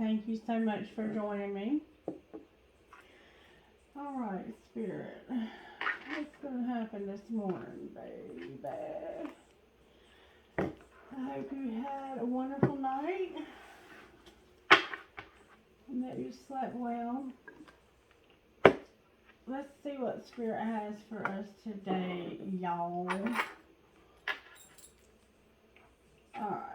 Thank you so much for joining me. Alright, Spirit. What's going to happen this morning, baby? I hope you had a wonderful night and that you slept well. Let's see what Spirit has for us today, y'all. Alright.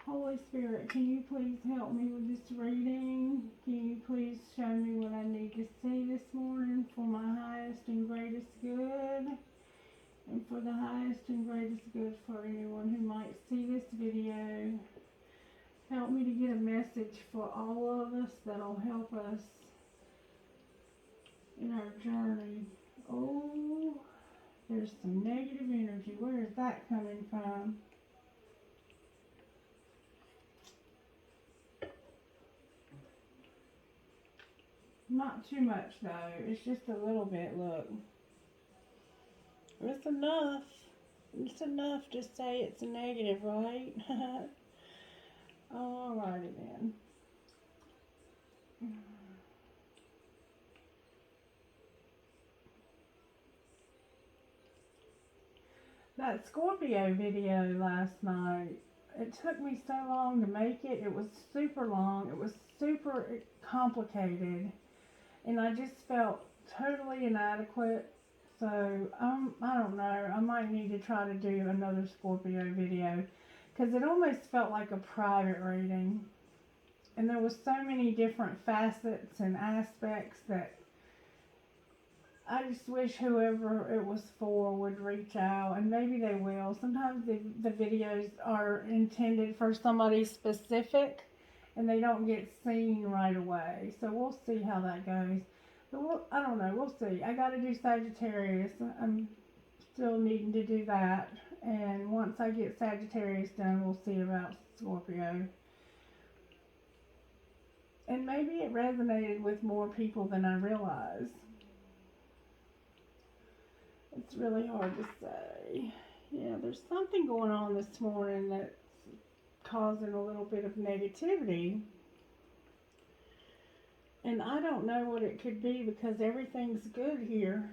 Holy Spirit, can you please help me with this reading? Can you please show me what I need to see this morning for my highest and greatest good? And for the highest and greatest good for anyone who might see this video. Help me to get a message for all of us that'll help us in our journey. Oh, there's some negative energy. Where is that coming from? Not too much though. It's just a little bit, look. It's enough. It's enough to say it's a negative, right? Alrighty then. That Scorpio video last night, it took me so long to make it. It was super long. It was super complicated. And I just felt totally inadequate. So, I don't know. I might need to try to do another Scorpio video. Because it almost felt like a private reading. And there was so many different facets and aspects that I just wish whoever it was for would reach out. And maybe they will. Sometimes the videos are intended for somebody specific. And they don't get seen right away. So we'll see how that goes. But I don't know. We'll see. I got to do Sagittarius. I'm still needing to do that. And once I get Sagittarius done, we'll see about Scorpio. And maybe it resonated with more people than I realized. It's really hard to say. Yeah, there's something going on this morning that's causing a little bit of negativity. And I don't know what it could be because everything's good here.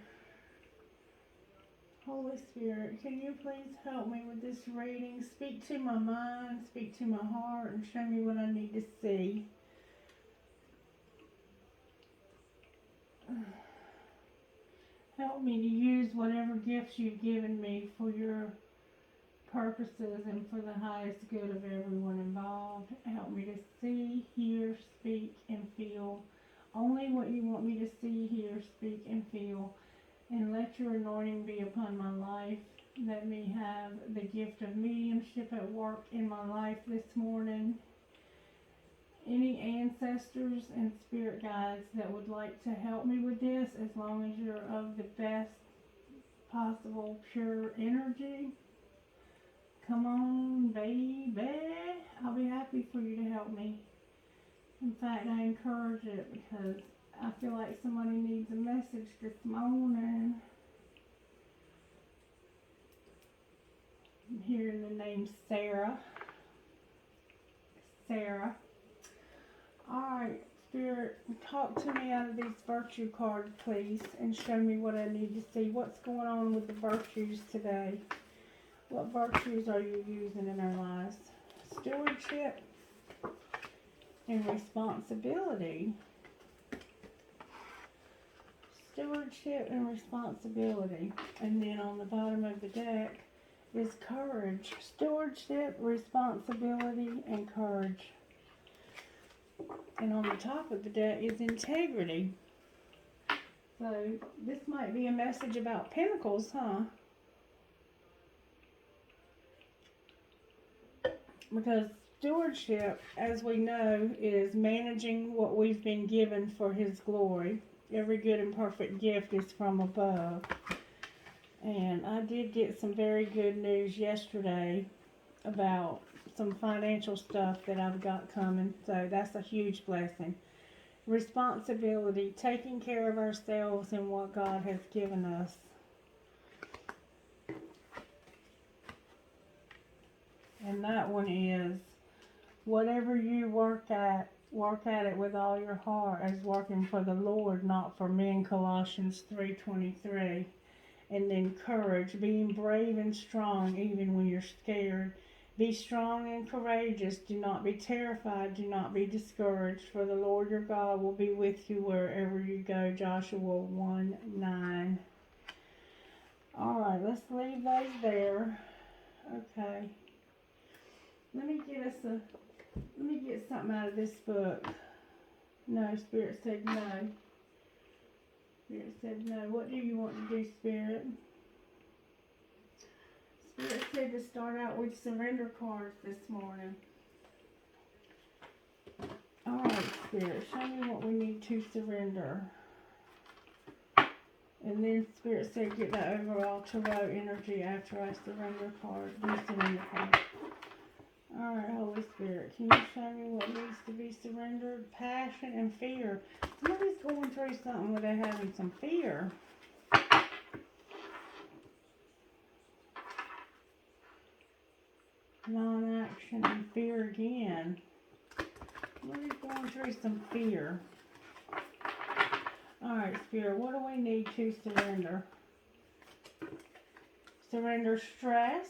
Holy Spirit, can you please help me with this reading? Speak to my mind, speak to my heart, and show me what I need to see. Help me to use whatever gifts you've given me for your purposes and for the highest good of everyone involved. Help me to see, hear, speak, and feel only what you want me to see, hear, speak, and feel. And let your anointing be upon my life. Let me have the gift of mediumship at work in my life this morning. Any ancestors and spirit guides that would like to help me with this, as long as you're of the best possible pure energy, come on, baby. I'll be happy for you to help me. In fact, I encourage it because I feel like somebody needs a message this morning. I'm hearing the name Sarah. Sarah. Alright, Spirit, talk to me out of these virtue cards, please, and show me what I need to see. What's going on with the virtues today? What virtues are you using in our lives? Stewardship and responsibility. Stewardship and responsibility. And then on the bottom of the deck is courage. Stewardship, responsibility, and courage. And on the top of the deck is integrity. So this might be a message about Pentacles, huh? Because stewardship, as we know, is managing what we've been given for His glory. Every good and perfect gift is from above. And I did get some very good news yesterday about some financial stuff that I've got coming. So that's a huge blessing. Responsibility, taking care of ourselves and what God has given us. And that one is Whatever you work at it with all your heart as working for the Lord, not for men, Colossians 3:23. And then courage, being brave and strong even when you're scared. Be strong and courageous. Do not be terrified. Do not be discouraged. For the Lord your God will be with you wherever you go. Joshua 1:9. Alright, let's leave those there. Okay. Let me get something out of this book. No, Spirit said no. Spirit said no. What do you want to do, Spirit? Spirit said to start out with surrender cards this morning. Alright, Spirit, show me what we need to surrender. And then Spirit said get that overall tarot energy after I surrender card. Do surrender card. Alright, Holy Spirit, can you show me what needs to be surrendered? Passion and fear. Somebody's going through something where they're having some fear. Non-action and fear again. Somebody's going through some fear. Alright, Spirit, what do we need to surrender? Surrender stress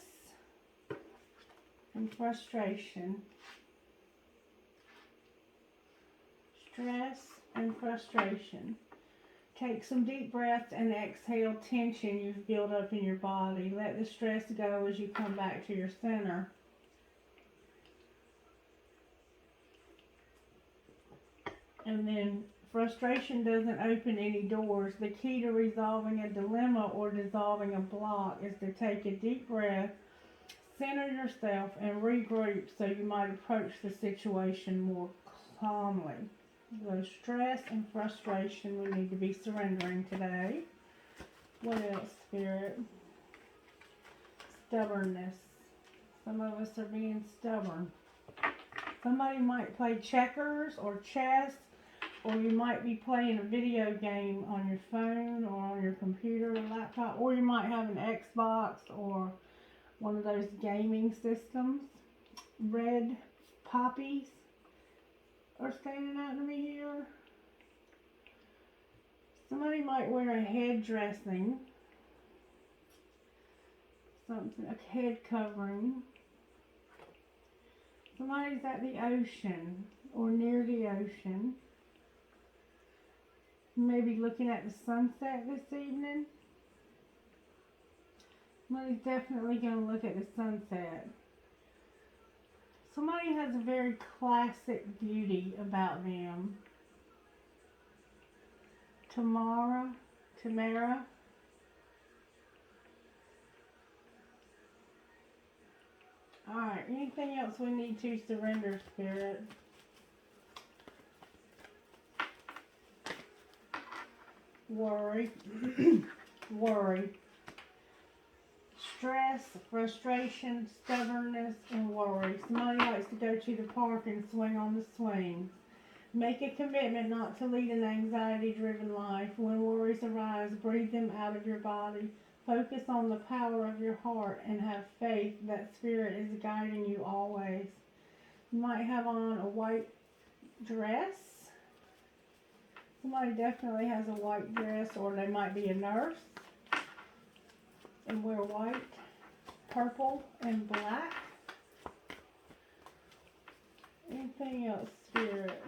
and frustration. Stress and frustration. Take some deep breaths and exhale tension you've built up in your body. Let the stress go as you come back to your center. And then frustration doesn't open any doors. The key to resolving a dilemma or dissolving a block is to take a deep breath, center yourself, and regroup so you might approach the situation more calmly. So stress and frustration we need to be surrendering today. What else, Spirit? Stubbornness. Some of us are being stubborn. Somebody might play checkers or chess, or you might be playing a video game on your phone or on your computer or laptop, or you might have an Xbox or one of those gaming systems. Red poppies are standing out to me here. Somebody might wear a head dressing, something, a head covering. Somebody's at the ocean or near the ocean. Maybe looking at the sunset this evening. Somebody's definitely going to look at the sunset. Somebody has a very classic beauty about them. Tamara. Alright, anything else we need to surrender, Spirit? Worry. Worry. Stress, frustration, stubbornness, and worry. Somebody likes to go to the park and swing on the swings. Make a commitment not to lead an anxiety-driven life. When worries arise, breathe them out of your body. Focus on the power of your heart and have faith that Spirit is guiding you always. You might have on a white dress. Somebody definitely has a white dress, or they might be a nurse and wear white, purple, and black. Anything else, Spirit?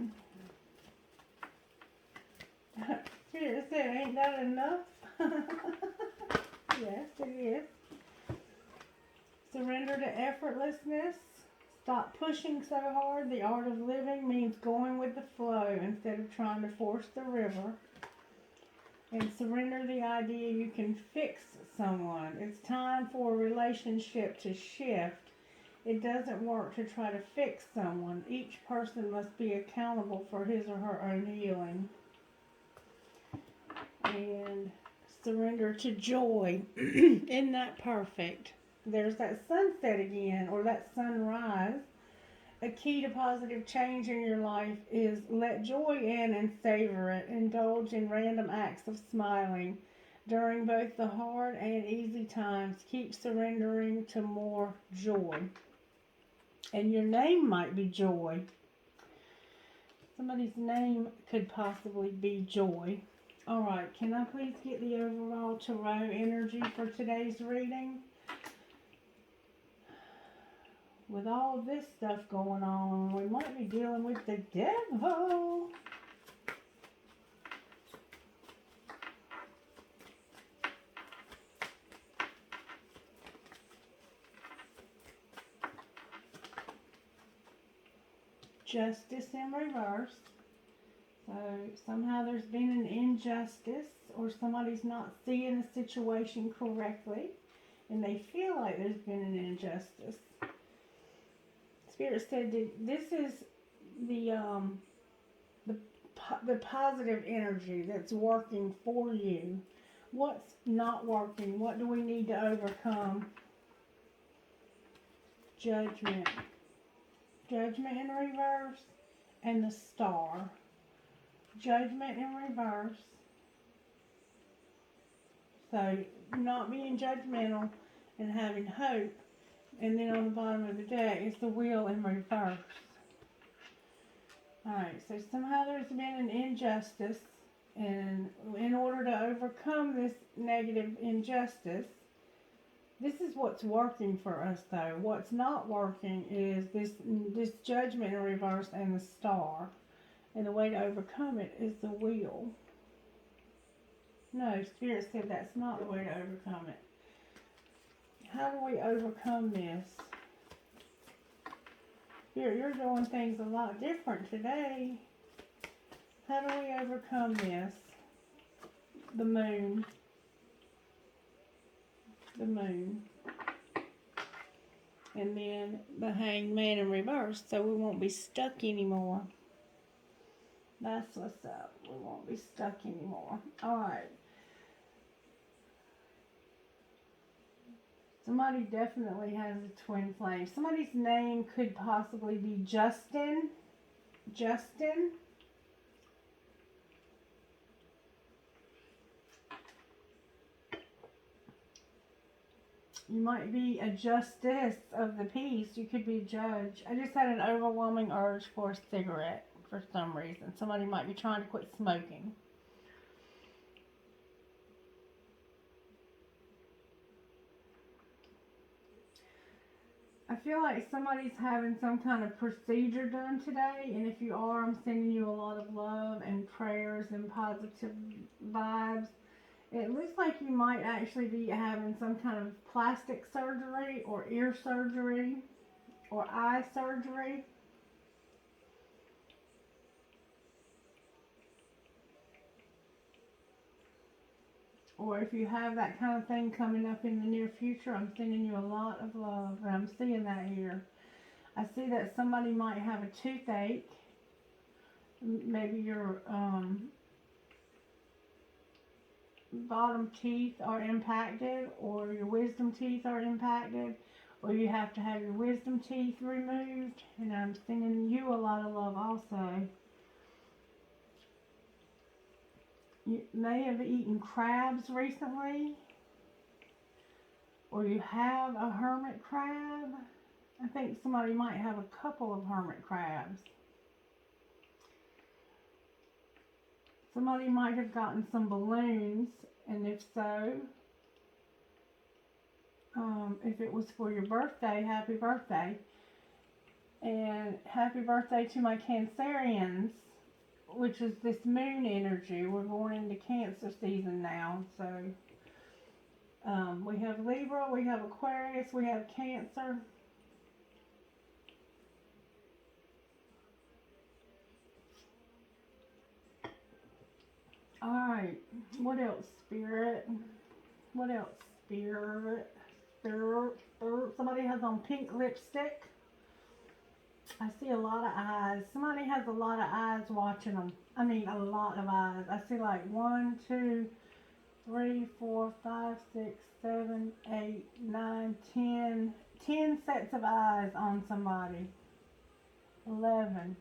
Spirit said, ain't that enough? Yes, it is. Surrender to effortlessness. Stop pushing so hard. The art of living means going with the flow instead of trying to force the river. And surrender the idea you can fix someone. It's time for a relationship to shift. It doesn't work to try to fix someone. Each person must be accountable for his or her own healing. And surrender to joy. Isn't that perfect? There's that sunset again, or that sunrise. A key to positive change in your life is let joy in and savor it. Indulge in random acts of smiling. During both the hard and easy times, keep surrendering to more joy. And your name might be Joy. Somebody's name could possibly be Joy. Alright, can I please get the overall tarot energy for today's reading? With all this stuff going on, we might be dealing with the devil. Justice in reverse. So somehow there's been an injustice, or somebody's not seeing the situation correctly, and they feel like there's been an injustice. Spirit said that this is the positive energy that's working for you. What's not working? What do we need to overcome? Judgment. Judgment in reverse and the Star. Judgment in reverse. So not being judgmental and having hope. And then on the bottom of the deck is the Wheel in reverse. Alright, so somehow there's been an injustice, and in order to overcome this negative injustice, this is what's working for us though. What's not working is this Judgment in reverse and the Star. And the way to overcome it is the Wheel. No, Spirit said that's not the way to overcome it. How do we overcome this? You're doing things a lot different today. How do we overcome this? The Moon. The Moon. And then the Hanged Man in reverse, so we won't be stuck anymore. That's what's up. We won't be stuck anymore. Alright. Somebody definitely has a twin flame. Somebody's name could possibly be Justin. Justin. You might be a justice of the peace. You could be a judge. I just had an overwhelming urge for a cigarette for some reason. Somebody might be trying to quit smoking. I feel like somebody's having some kind of procedure done today, and if you are, I'm sending you a lot of love and prayers and positive vibes. It looks like you might actually be having some kind of plastic surgery or ear surgery or eye surgery. Or if you have that kind of thing coming up in the near future, I'm sending you a lot of love. And I'm seeing that here. I see that somebody might have a toothache. Maybe your bottom teeth are impacted, or your wisdom teeth are impacted, or you have to have your wisdom teeth removed. And I'm sending you a lot of love also. You may have eaten crabs recently, or you have a hermit crab. I think somebody might have a couple of hermit crabs. Somebody might have gotten some balloons, and if so, if it was for your birthday, happy birthday. And happy birthday to my Cancerians, which is this moon energy. We're going into Cancer season now. So we have Libra, we have Aquarius, we have Cancer. Alright, what else, Spirit? What else, Spirit? Spirit? Somebody has on pink lipstick. I see a lot of eyes. Somebody has a lot of eyes watching them. I mean, a lot of eyes. I see like 1, 2, 3, 4, 5, 6, 7, 8, 9, 10. 10 sets of eyes on somebody. 11.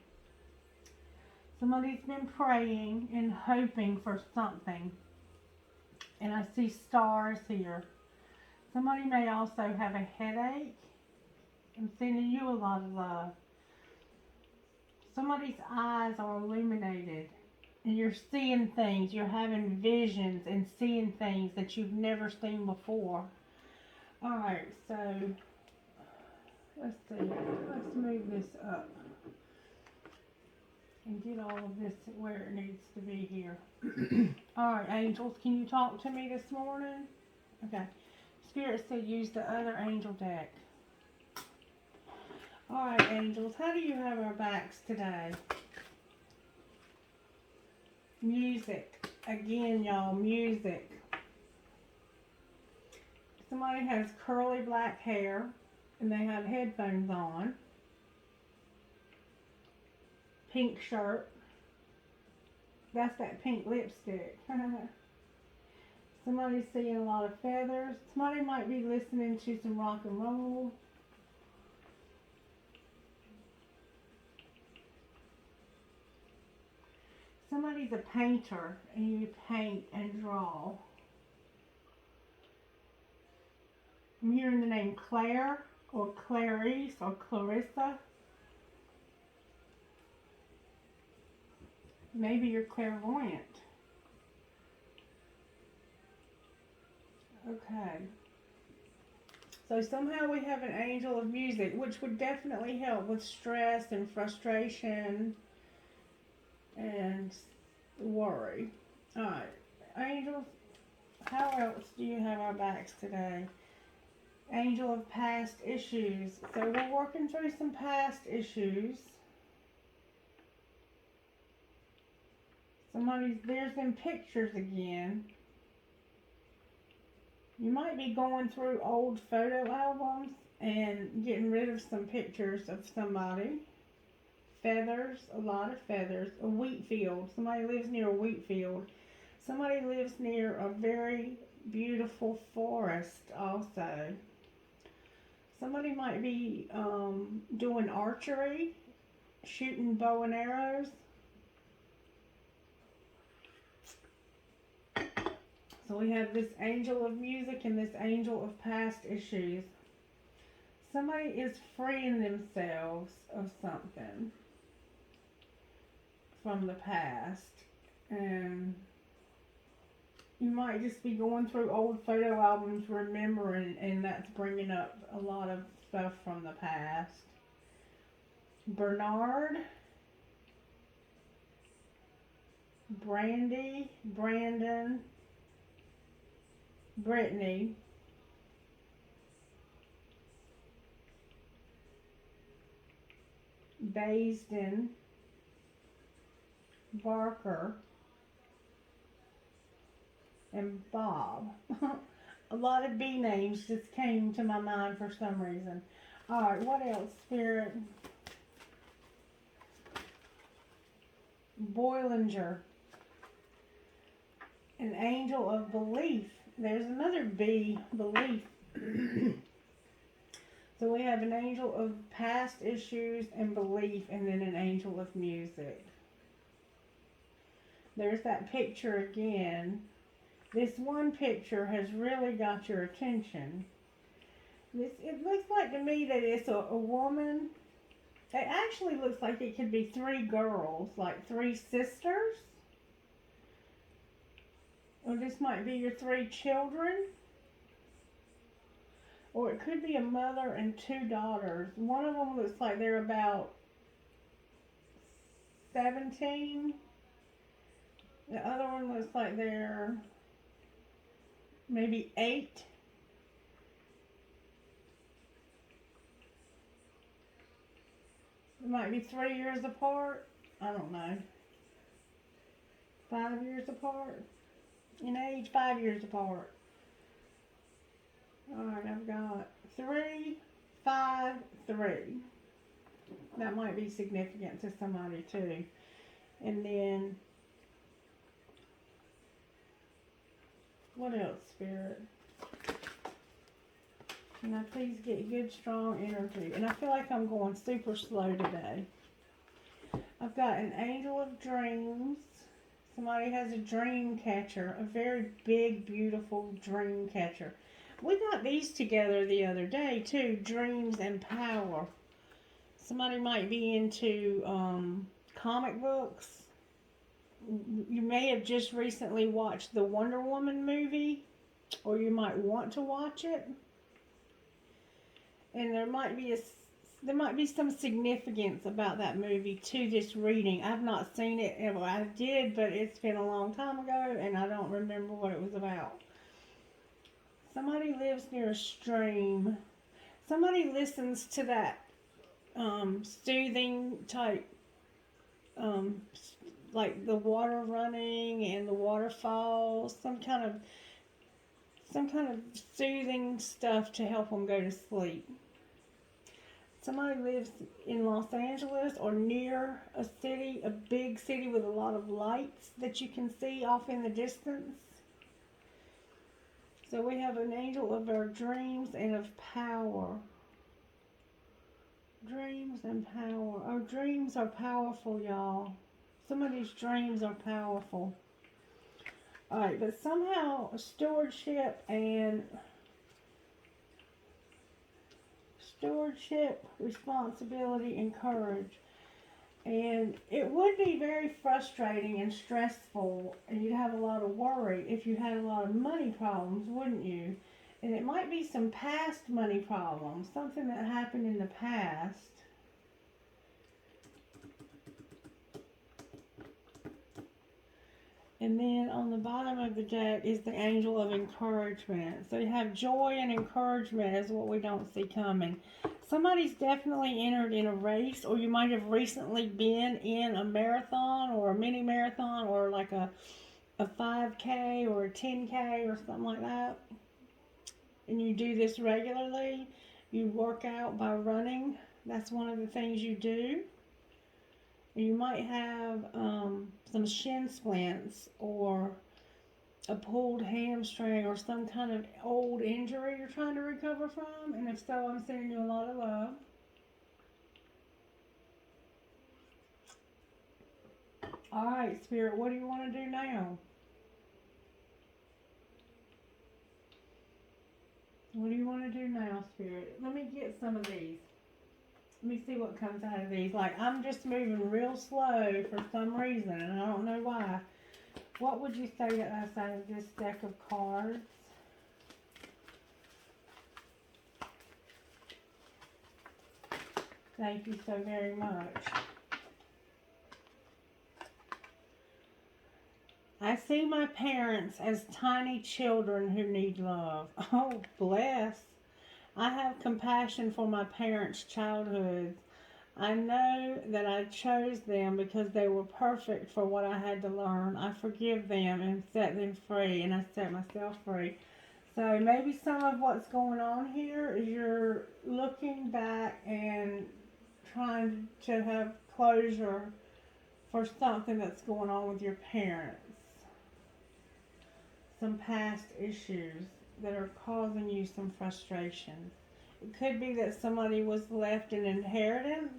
Somebody's been praying and hoping for something. And I see stars here. Somebody may also have a headache. I'm sending you a lot of love. Somebody's eyes are illuminated and you're seeing things. You're having visions and seeing things that you've never seen before. Alright, so let's see. Let's move this up and get all of this where it needs to be here. Alright, angels, can you talk to me this morning? Okay. Spirit said use the other angel deck. Alright, angels, how do you have our backs today? Music. Again, y'all, music. Somebody has curly black hair and they have headphones on. Pink shirt. That's that pink lipstick. Somebody's seeing a lot of feathers. Somebody might be listening to some rock and roll. Somebody's a painter and you paint and draw. I'm hearing the name Claire or Clarice or Clarissa. Maybe you're clairvoyant. Okay. So somehow we have an angel of music, which would definitely help with stress and frustration and worry. Alright, angels, how else do you have our backs today? Angel of past issues. So we're working through some past issues. There's them pictures again. You might be going through old photo albums and getting rid of some pictures of somebody. Feathers, a lot of feathers. A wheat field. Somebody lives near a wheat field. Somebody lives near a very beautiful forest also. Somebody might be doing archery, shooting bow and arrows. So we have this angel of music and this angel of past issues. Somebody is freeing themselves of something from the past. And you might just be going through old photo albums, remembering, and that's bringing up a lot of stuff from the past. Bernard, Brandy, Brandon, Brittany, Baisden, Barker, and Bob. A lot of B names just came to my mind for some reason. Alright, what else, Spirit? Boilinger. An angel of belief. There's another B, belief. So we have an angel of past issues and belief, and then an angel of music. There's that picture again. This one picture has really got your attention. It looks like to me that it's a woman. It actually looks like it could be three girls, like three sisters. Or this might be your three children. Or it could be a mother and two daughters. One of them looks like they're about 17. The other one looks like they're maybe 8. It might be 3 years apart. I don't know. 5 years apart. In age, 5 years apart. Alright, I've got 3, 5, 3. That might be significant to somebody too. And then, what else, Spirit? Can I please get good, strong energy? And I feel like I'm going super slow today. I've got an angel of dreams. Somebody has a dream catcher. A very big, beautiful dream catcher. We got these together the other day too, Dreams and Power. Somebody might be into comic books. You may have just recently watched the Wonder Woman movie, or you might want to watch it. And there might be some significance about that movie to this reading. I've not seen it. Well, I did, but it's been a long time ago, and I don't remember what it was about. Somebody lives near a stream. Somebody listens to that soothing type, like the water running and the waterfalls, some kind of soothing stuff to help them go to sleep. Somebody lives in Los Angeles or near a city, a big city with a lot of lights that you can see off in the distance. So we have an angel of our dreams and of power. Dreams and power. Our dreams are powerful, y'all. Some of these dreams are powerful. Alright, but somehow stewardship, responsibility, and courage. And it would be very frustrating and stressful, and you'd have a lot of worry if you had a lot of money problems, wouldn't you? And it might be some past money problems, something that happened in the past. And then on the bottom of the deck is the angel of encouragement. So you have joy and encouragement is what we don't see coming. Somebody's definitely entered in a race, or you might have recently been in a marathon or a mini marathon or like a 5K or a 10K or something like that. And you do this regularly. You work out by running. That's one of the things you do. You might have some shin splints or a pulled hamstring or some kind of old injury you're trying to recover from. And if so, I'm sending you a lot of love. Alright, Spirit, what do you want to do now? What do you want to do now, Spirit? Let me get some of these. Let me see what comes out of these. Like, I'm just moving real slow for some reason, and I don't know why. What would you say to us out of this deck of cards? Thank you so very much. I see my parents as tiny children who need love. Oh, bless. I have compassion for my parents' childhoods. I know that I chose them because they were perfect for what I had to learn. I forgive them and set them free, and I set myself free. So maybe some of what's going on here is you're looking back and trying to have closure for something that's going on with your parents. Some past issues that are causing you some frustration. It could be that somebody was left an inheritance.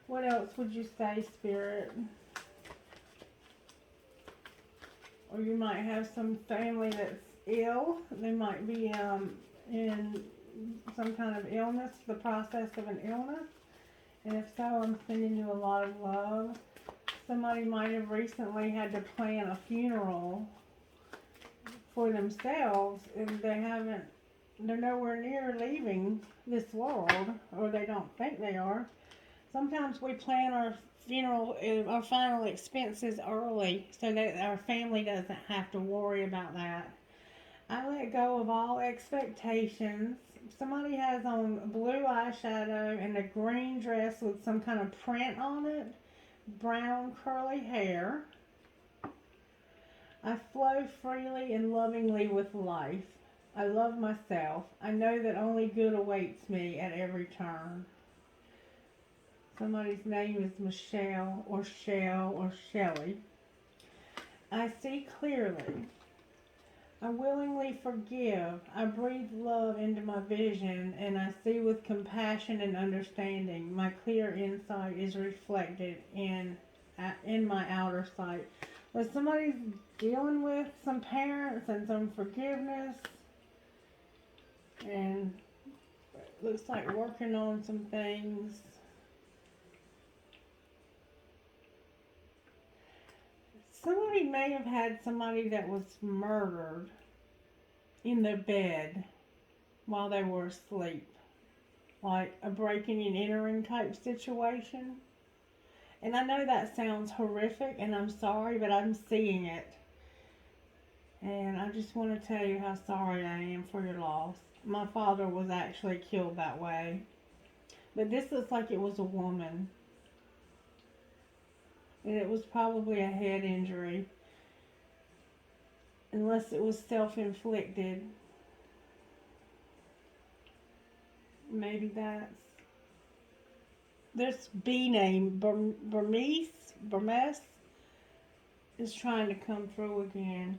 What else would you say, Spirit? Or you might have some family that's ill. They might be in some kind of illness, the process of an illness. And if so, I'm sending you a lot of love. Somebody might have recently had to plan a funeral for themselves, and they're nowhere near leaving this world, or they don't think they are. Sometimes we plan our funeral, our final expenses early so that our family doesn't have to worry about that. I let go of all expectations. Somebody has on blue eyeshadow and a green dress with some kind of print on it, brown curly hair. I flow freely and lovingly with life. I love myself. I know that only good awaits me at every turn. Somebody's name is Michelle or Shell or Shelly. I see clearly. I willingly forgive. I breathe love into my vision, and I see with compassion and understanding. My clear insight is reflected in my outer sight. But somebody's dealing with some parents and some forgiveness. And it looks like working on some things. Somebody may have had somebody that was murdered in their bed while they were asleep. Like a breaking and entering type situation. And I know that sounds horrific, and I'm sorry, but I'm seeing it. And I just want to tell you how sorry I am for your loss. My father was actually killed that way. But this looks like it was a woman. And it was probably a head injury. Unless it was self-inflicted. Maybe that's... This B name, Burmese, is trying to come through again.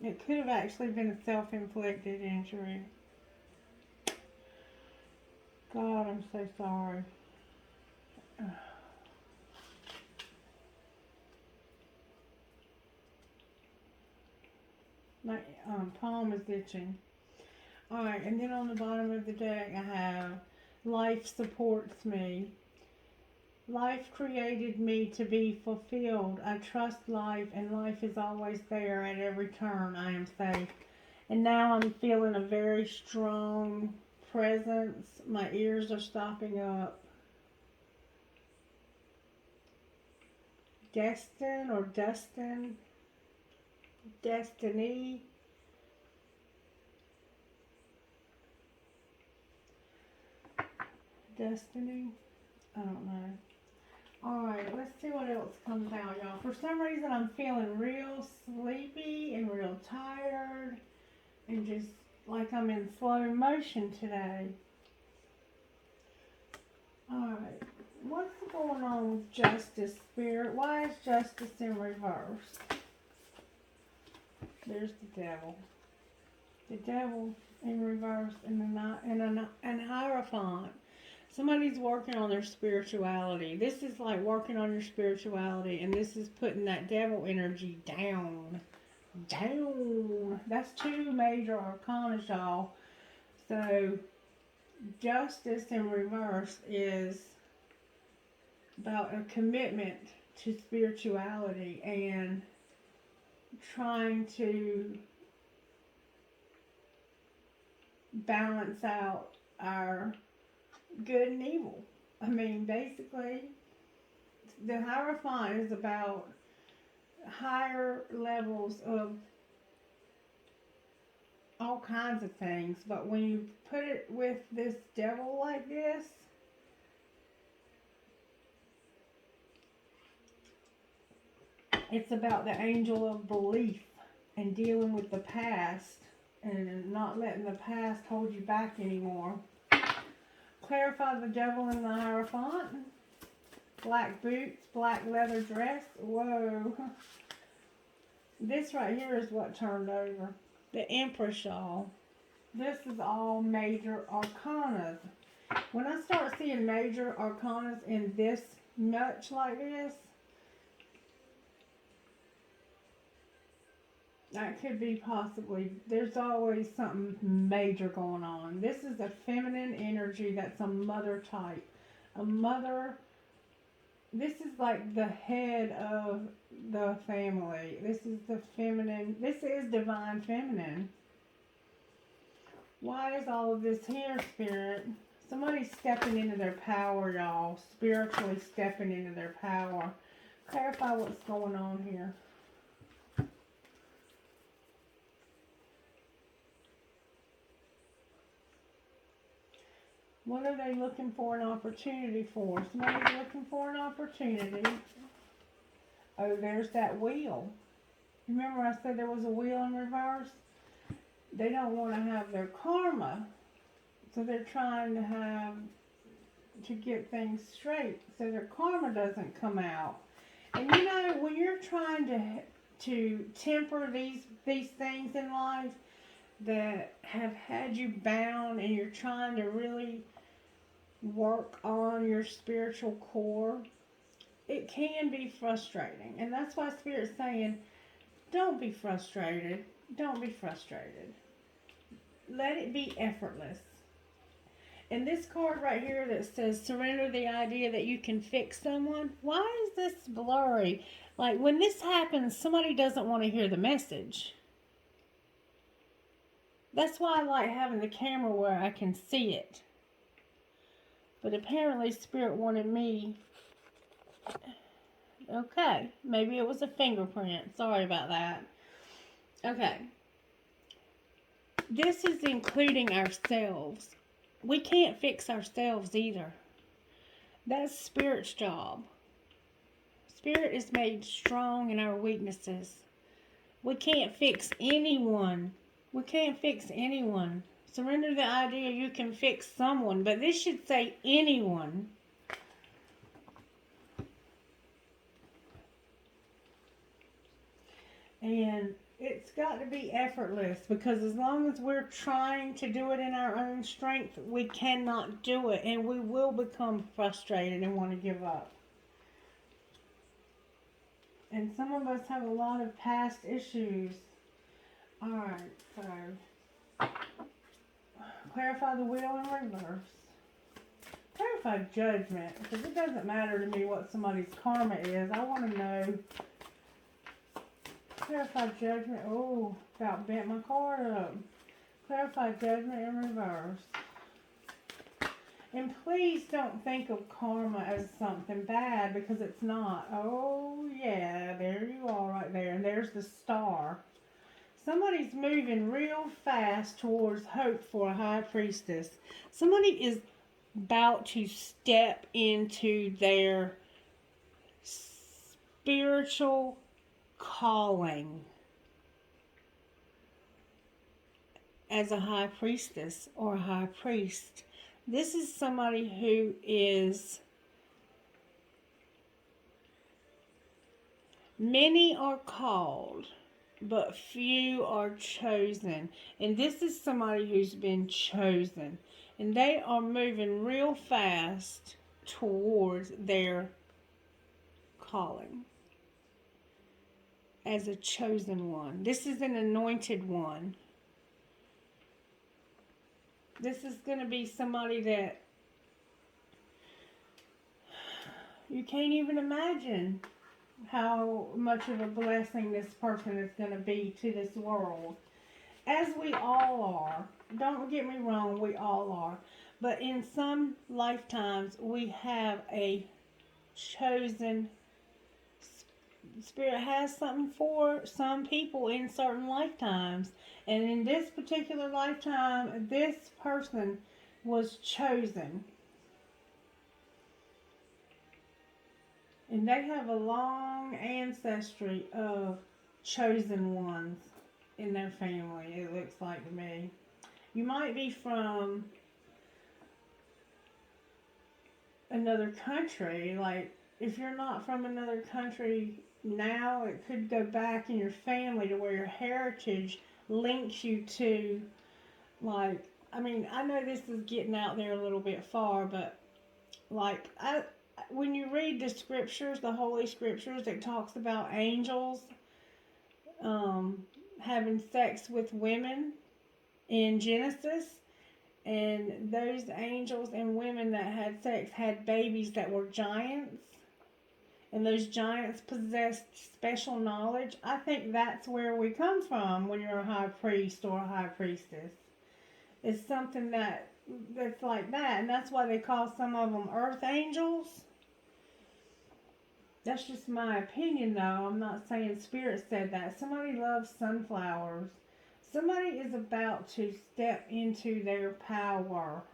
It could have actually been a self-inflicted injury. God, I'm so sorry. My palm is itching. Alright, and then on the bottom of the deck I have, life supports me. Life created me to be fulfilled. I trust life, and life is always there at every turn. I am safe. And now I'm feeling a very strong presence. My ears are stopping up. Destin or Dustin. Destiny. Destiny. I don't know. Alright, let's see what else comes out, y'all. For some reason, I'm feeling real sleepy and real tired. And just like I'm in slow motion today. Alright, what's going on with Justice, Spirit? Why is Justice in reverse? There's the Devil. The Devil in reverse and an Hierophant. Somebody's working on their spirituality. This is like working on your spirituality, and this is putting that devil energy down. Down. That's two major arcana, y'all. So, Justice in reverse is about a commitment to spirituality and trying to balance out our good and evil. I mean, basically, the Hierophant is about higher levels of all kinds of things, but when you put it with this devil like this, it's about the angel of belief and dealing with the past and not letting the past hold you back anymore. Clarify the devil in the Hierophant. Black boots, black leather dress. Whoa. This right here is what turned over. The Empress, y'all. This is all major arcanas. When I start seeing major arcanas in this much like this, that could be possibly, there's always something major going on. This is a feminine energy that's a mother type. A mother, this is like the head of the family. This is the feminine, this is divine feminine. Why is all of this here, Spirit? Somebody's stepping into their power, y'all. Spiritually stepping into their power. Clarify what's going on here. What are they looking for an opportunity for? Somebody's looking for an opportunity. Oh, there's that wheel. Remember I said there was a wheel in reverse? They don't want to have their karma. So they're trying to get things straight so their karma doesn't come out. And you know, when you're trying to temper these things in life that have had you bound, and you're trying to really work on your spiritual core, it can be frustrating. And that's why Spirit's saying, don't be frustrated. Don't be frustrated. let it be effortless. And this card right here that says surrender the idea that you can fix someone. Why is this blurry? Like when this happens, somebody doesn't want to hear the message. That's why I like having the camera where I can see it. But apparently Spirit wanted me. Okay, maybe it was a fingerprint. Sorry about that. Okay. This is including ourselves. We can't fix ourselves either. That's Spirit's job. Spirit is made strong in our weaknesses. We can't fix anyone. We can't fix anyone. Surrender the idea you can fix someone, but this should say anyone. And it's got to be effortless, because as long as we're trying to do it in our own strength, we cannot do it, and we will become frustrated and want to give up. And some of us have a lot of past issues. Alright, so clarify the wheel in reverse. Clarify judgment, because it doesn't matter to me what somebody's karma is. I want to know. Clarify judgment. Oh, about bent my card up. Clarify judgment in reverse. And please don't think of karma as something bad, because it's not. Oh, yeah, there you are right there. And there's the star. Somebody's moving real fast towards hope for a high priestess. Somebody is about to step into their spiritual calling as a high priestess or a high priest. This is somebody who is, many are called, but few are chosen. And this is somebody who's been chosen. And they are moving real fast towards their calling as a chosen one. This is an anointed one. This is going to be somebody that you can't even imagine how much of a blessing this person is going to be to this world. As we all are. Don't get me wrong, we all are. But in some lifetimes, we have a chosen. Spirit has something for some people in certain lifetimes. And in this particular lifetime, this person was chosen. And they have a long ancestry of chosen ones in their family, it looks like to me. You might be from another country. Like, if you're not from another country now, it could go back in your family to where your heritage links you to, like, I mean, I know this is getting out there a little bit far, but like, when you read the scriptures, the holy scriptures, it talks about angels having sex with women in Genesis, and those angels and women that had sex had babies that were giants. And those giants possessed special knowledge. I think that's where we come from when you're a high priest or a high priestess. It's something that's like that. And that's why they call some of them earth angels. That's just my opinion, though. I'm not saying Spirit said that. Somebody loves sunflowers. Somebody is about to step into their power.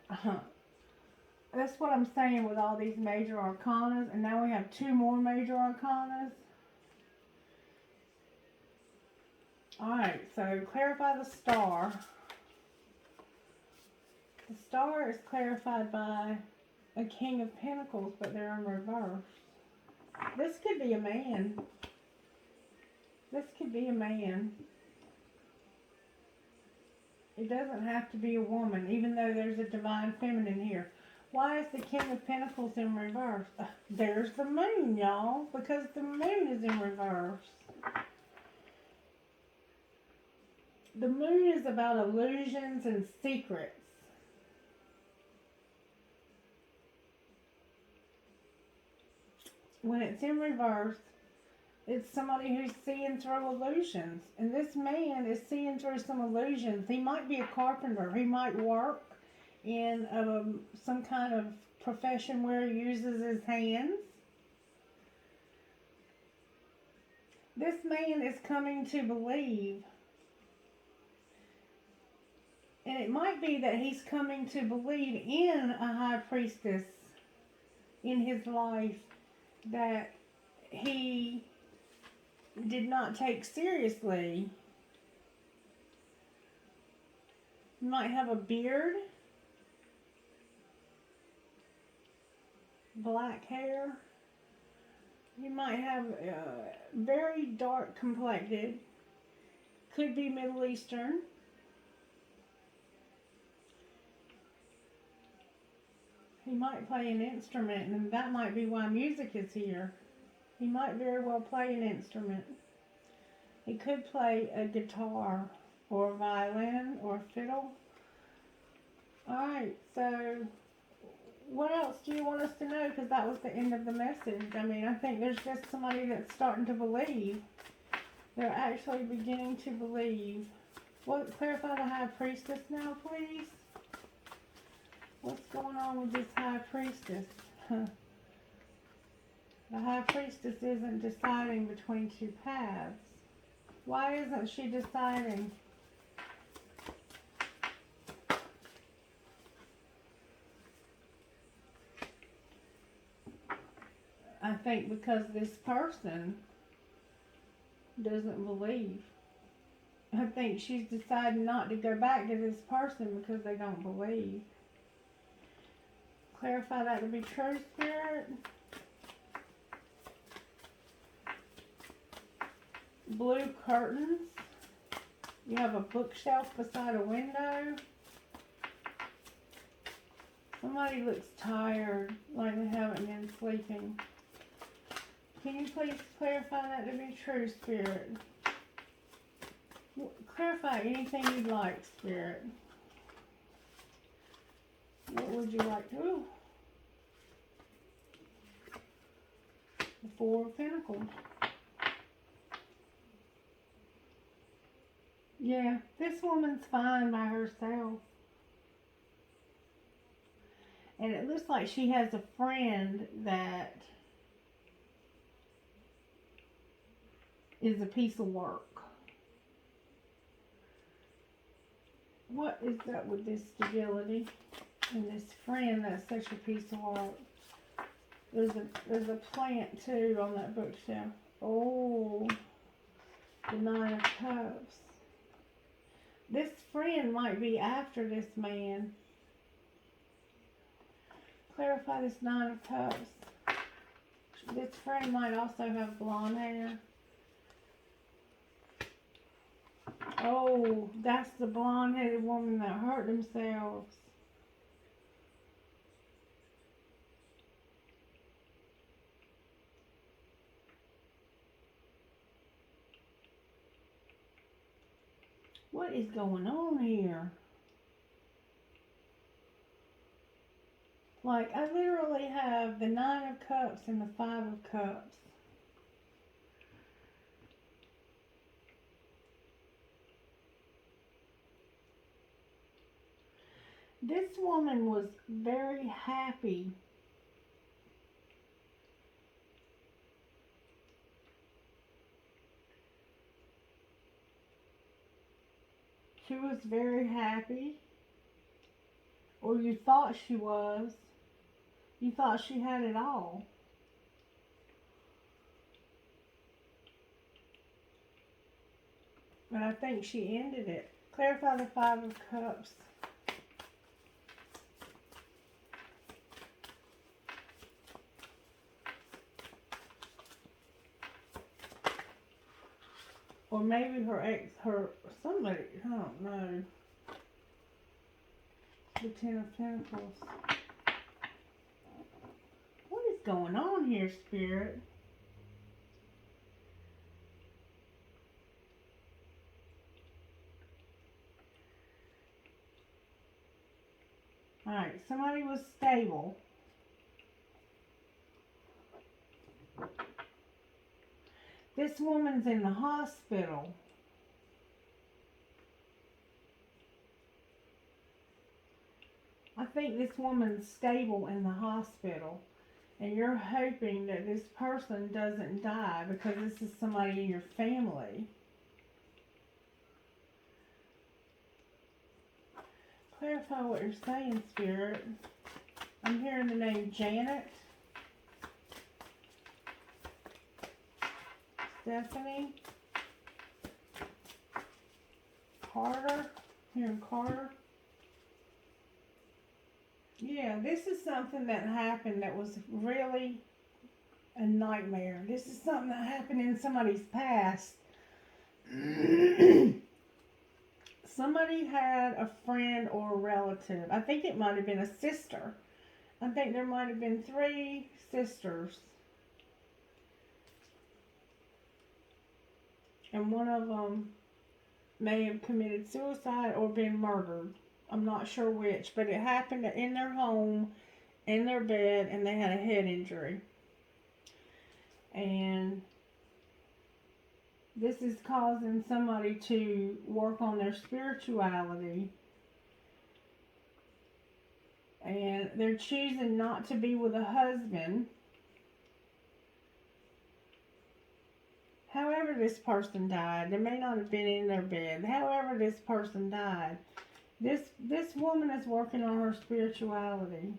That's what I'm saying with all these major arcanas. And now we have 2 more major arcanas. Alright, so clarify the star. The star is clarified by a King of Pentacles, but they're in reverse. This could be a man. This could be a man. It doesn't have to be a woman, even though there's a divine feminine here. Why is the King of Pentacles in reverse? There's the moon, y'all, because the moon is in reverse. The moon is about illusions and secrets. When it's in reverse, it's somebody who's seeing through illusions. And this man is seeing through some illusions. He might be a carpenter. He might work in some kind of profession where he uses his hands. This man is coming to believe. And it might be that he's coming to believe in a high priestess in his life that he did not take seriously. You might have a beard, black hair. You might have very dark complected, could be Middle Eastern. He might play an instrument, and that might be why music is here. He might very well play an instrument. He could play a guitar or a violin or a fiddle. Alright, so what else do you want us to know? Because that was the end of the message. I mean, I think there's just somebody that's starting to believe. They're actually beginning to believe. What, clarify the high priestess now, please? What's going on with this high priestess? The high priestess isn't deciding between two paths. Why isn't she deciding? I think because this person doesn't believe. I think she's decided not to go back to this person because they don't believe. Clarify that to be true, Spirit. Blue curtains. You have a bookshelf beside a window. Somebody looks tired, like they haven't been sleeping. Can you please clarify that to be true, Spirit? Clarify anything you'd like, Spirit. What would you like to do? The Four of Pentacles. Yeah, this woman's fine by herself. And it looks like she has a friend that is a piece of work. What is up with this stability and this friend that's such a piece of work? There's a plant too on that bookshelf. Oh, the Nine of Cups. This friend might be after this man. Clarify this Nine of Cups. This friend might also have blonde hair. Oh, that's the blonde-headed woman that hurt themselves. What is going on here? Like, I literally have the Nine of Cups and the Five of Cups. This woman was very happy. She was very happy. Or you thought she was. You thought she had it all. But I think she ended it. Clarify the Five of Cups. Or maybe somebody, I don't know. The Ten of Pentacles. What is going on here, Spirit? Alright, somebody was stable. This woman's in the hospital. I think this woman's stable in the hospital. And you're hoping that this person doesn't die because this is somebody in your family. Clarify what you're saying, Spirit. I'm hearing the name Janet, Stephanie, Carter. Hearing Carter. Yeah, this is something that happened that was really a nightmare. This is something that happened in somebody's past. Somebody had a friend or a relative. I think it might have been a sister. I think there might have been 3 sisters. And one of them may have committed suicide or been murdered. I'm not sure which, but it happened in their home, in their bed, and they had a head injury. And this is causing somebody to work on their spirituality. And they're choosing not to be with a husband. However this person died, they may not have been in their bed. However this person died, this woman is working on her spirituality.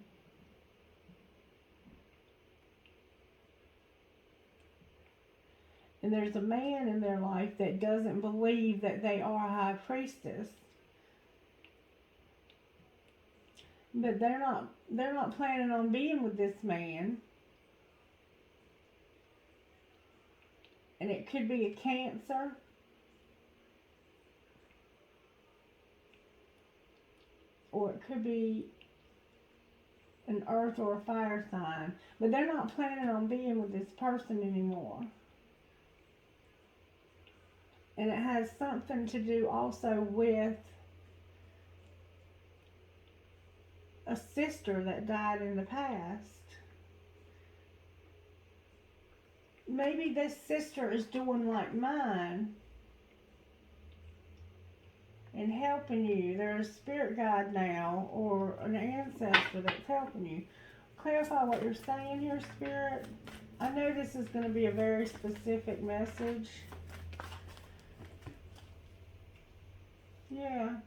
And there's a man in their life that doesn't believe that they are a high priestess. But they're not planning on being with this man. And it could be a Cancer. Or it could be an earth or a fire sign. But they're not planning on being with this person anymore. And it has something to do also with a sister that died in the past. Maybe this sister is doing like mine and helping you. They're a spirit guide now or an ancestor that's helping you. Clarify what you're saying here, Spirit. I know this is going to be a very specific message. Yeah.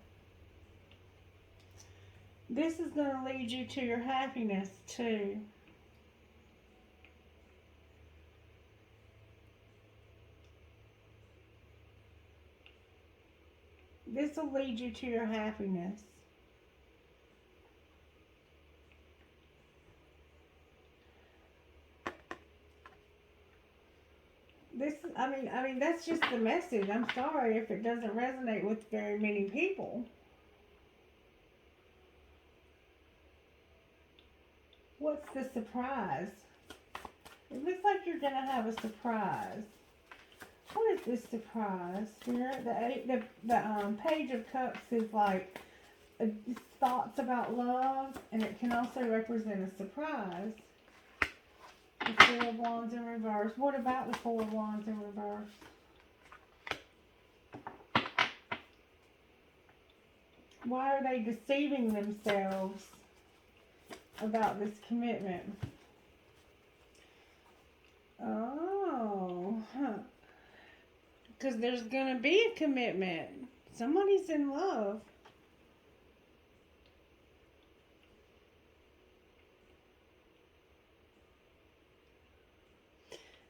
This is going to lead you to your happiness too. This will lead you to your happiness. I mean, that's just the message. I'm sorry if it doesn't resonate with very many people. What's the surprise? It looks like you're going to have a surprise. What is this surprise, Spirit? The Page of Cups is like thoughts about love, and it can also represent a surprise. The Four of Wands in reverse. What about the Four of Wands in reverse? Why are they deceiving themselves about this commitment? Oh, because there's going to be a commitment. Somebody's in love.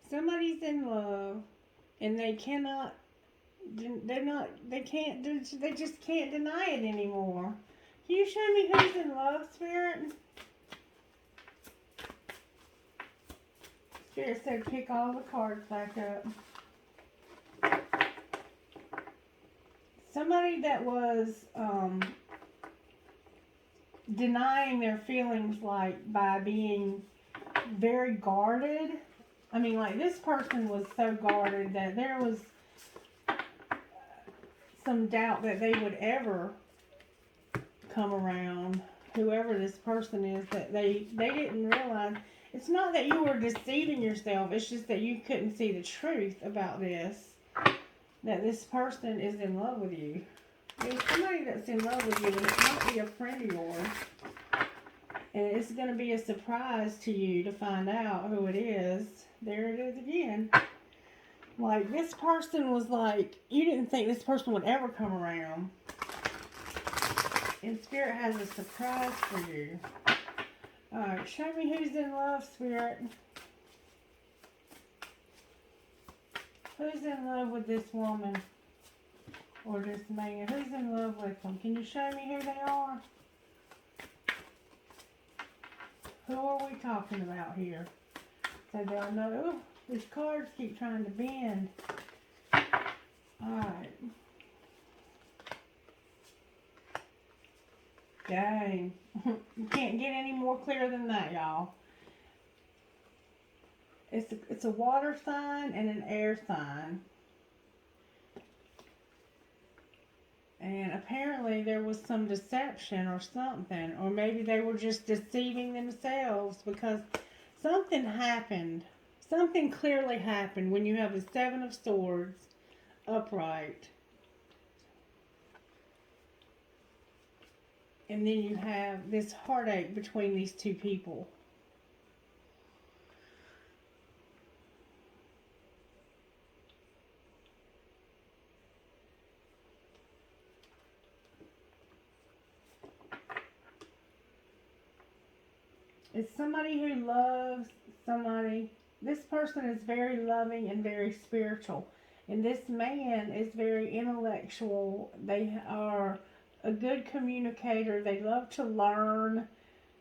Somebody's in love, and they just can't deny it anymore. Can you show me who's in love, Spirit? Spirit said pick all the cards back up. Somebody that was denying their feelings, like by being very guarded. I mean, like this person was so guarded that there was some doubt that they would ever come around. whoever this person is, that they didn't realize. It's not that you were deceiving yourself. It's just that you couldn't see the truth about this. That this person is in love with you. There's somebody that's in love with you, and it might be a friend of yours. And it's going to be a surprise to you to find out who it is. There it is again. Like, this person was like, you didn't think this person would ever come around. And Spirit has a surprise for you. Alright, show me who's in love, Spirit. Who's in love with this woman? Or this man? Who's in love with them? Can you show me who they are? Who are we talking about here? So they'll know. Ooh, these cards keep trying to bend. Alright. Dang. You can't get any more clear than that, y'all. It's a water sign and an air sign. And apparently there was some deception or something. Or maybe they were just deceiving themselves because something happened. Something clearly happened when you have the Seven of Swords upright. And then you have this heartache between these two people. It's somebody who loves somebody. This person is very loving and very spiritual. And this man is very intellectual. They are a good communicator. They love to learn.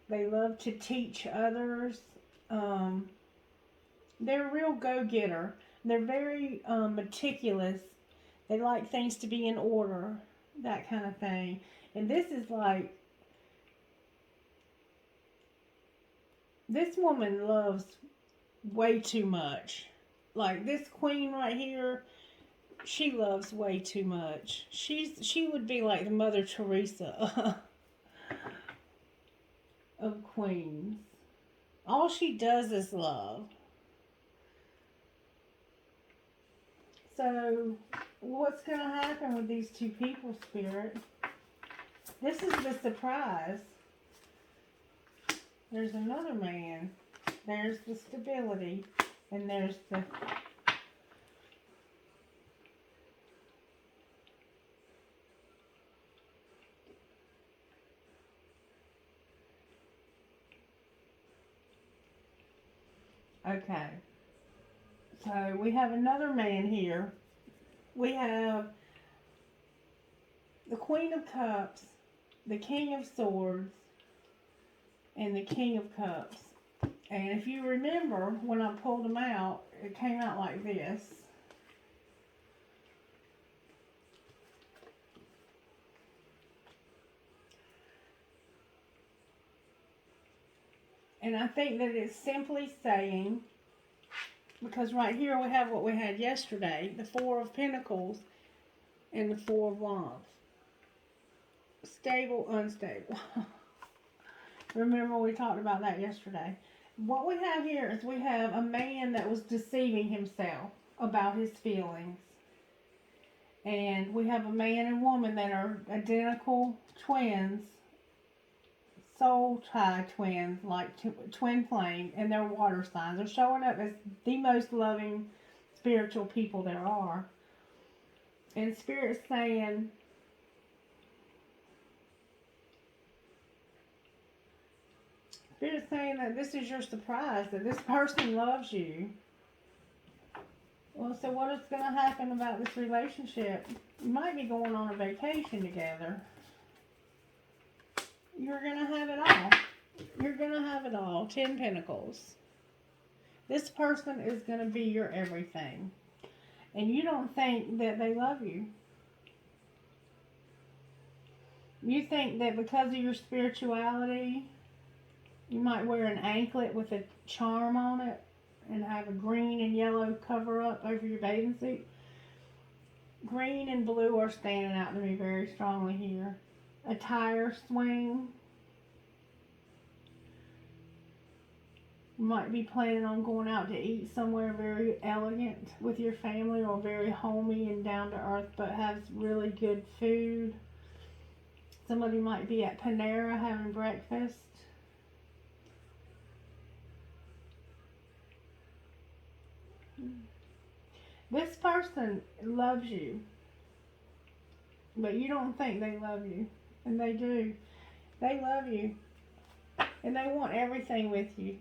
They love to teach others. They're a real go-getter. They're very meticulous. They like things to be in order. That kind of thing. And this is like, this woman loves way too much. Like this queen right here, she loves way too much. She would be like the Mother Teresa of queens. All she does is love. So, what's going to happen with these two people, Spirit? This is the surprise. There's another man. There's the stability. And there's the... Okay. So, we have another man here. We have the Queen of Cups, the King of Swords, and the King of Cups. And if you remember, when I pulled them out, it came out like this. And I think that it's simply saying, because right here we have what we had yesterday, the Four of Pentacles and the Four of Wands. Stable, unstable. Remember we talked about that yesterday. What we have here is we have a man that was deceiving himself about his feelings. And we have a man and woman that are identical twins, soul tie twins, like twin flame, and they're water signs. They're showing up as the most loving spiritual people there are. And Spirit's saying, Spirit's saying that this is your surprise, that this person loves you. Well, so what is going to happen about this relationship? You might be going on a vacation together. You're going to have it all. You're going to have it all. 10 Pentacles. This person is going to be your everything. And you don't think that they love you. You think that because of your spirituality, you might wear an anklet with a charm on it and have a green and yellow cover up over your bathing suit. Green and blue are standing out to me very strongly here. A tire swing. You might be planning on going out to eat somewhere very elegant with your family, or very homey and down to earth, but has really good food. Somebody might be at Panera having breakfast. This person loves you, but you don't think they love you, and they do. They love you, and they want everything with you.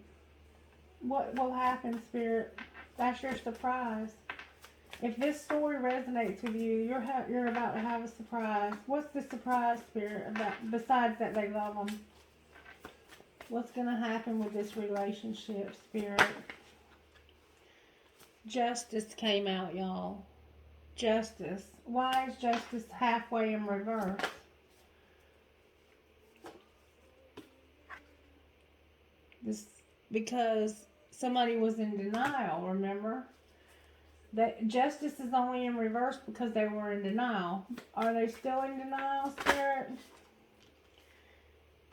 What will happen, Spirit? That's your surprise. If this story resonates with you, you're about to have a surprise. What's the surprise, Spirit, about, besides that they love them? What's going to happen with this relationship, Spirit? Justice came out, y'all. Justice. Why is justice halfway in reverse? This because somebody was in denial, remember? That justice is only in reverse because they were in denial. Are they still in denial, Spirit?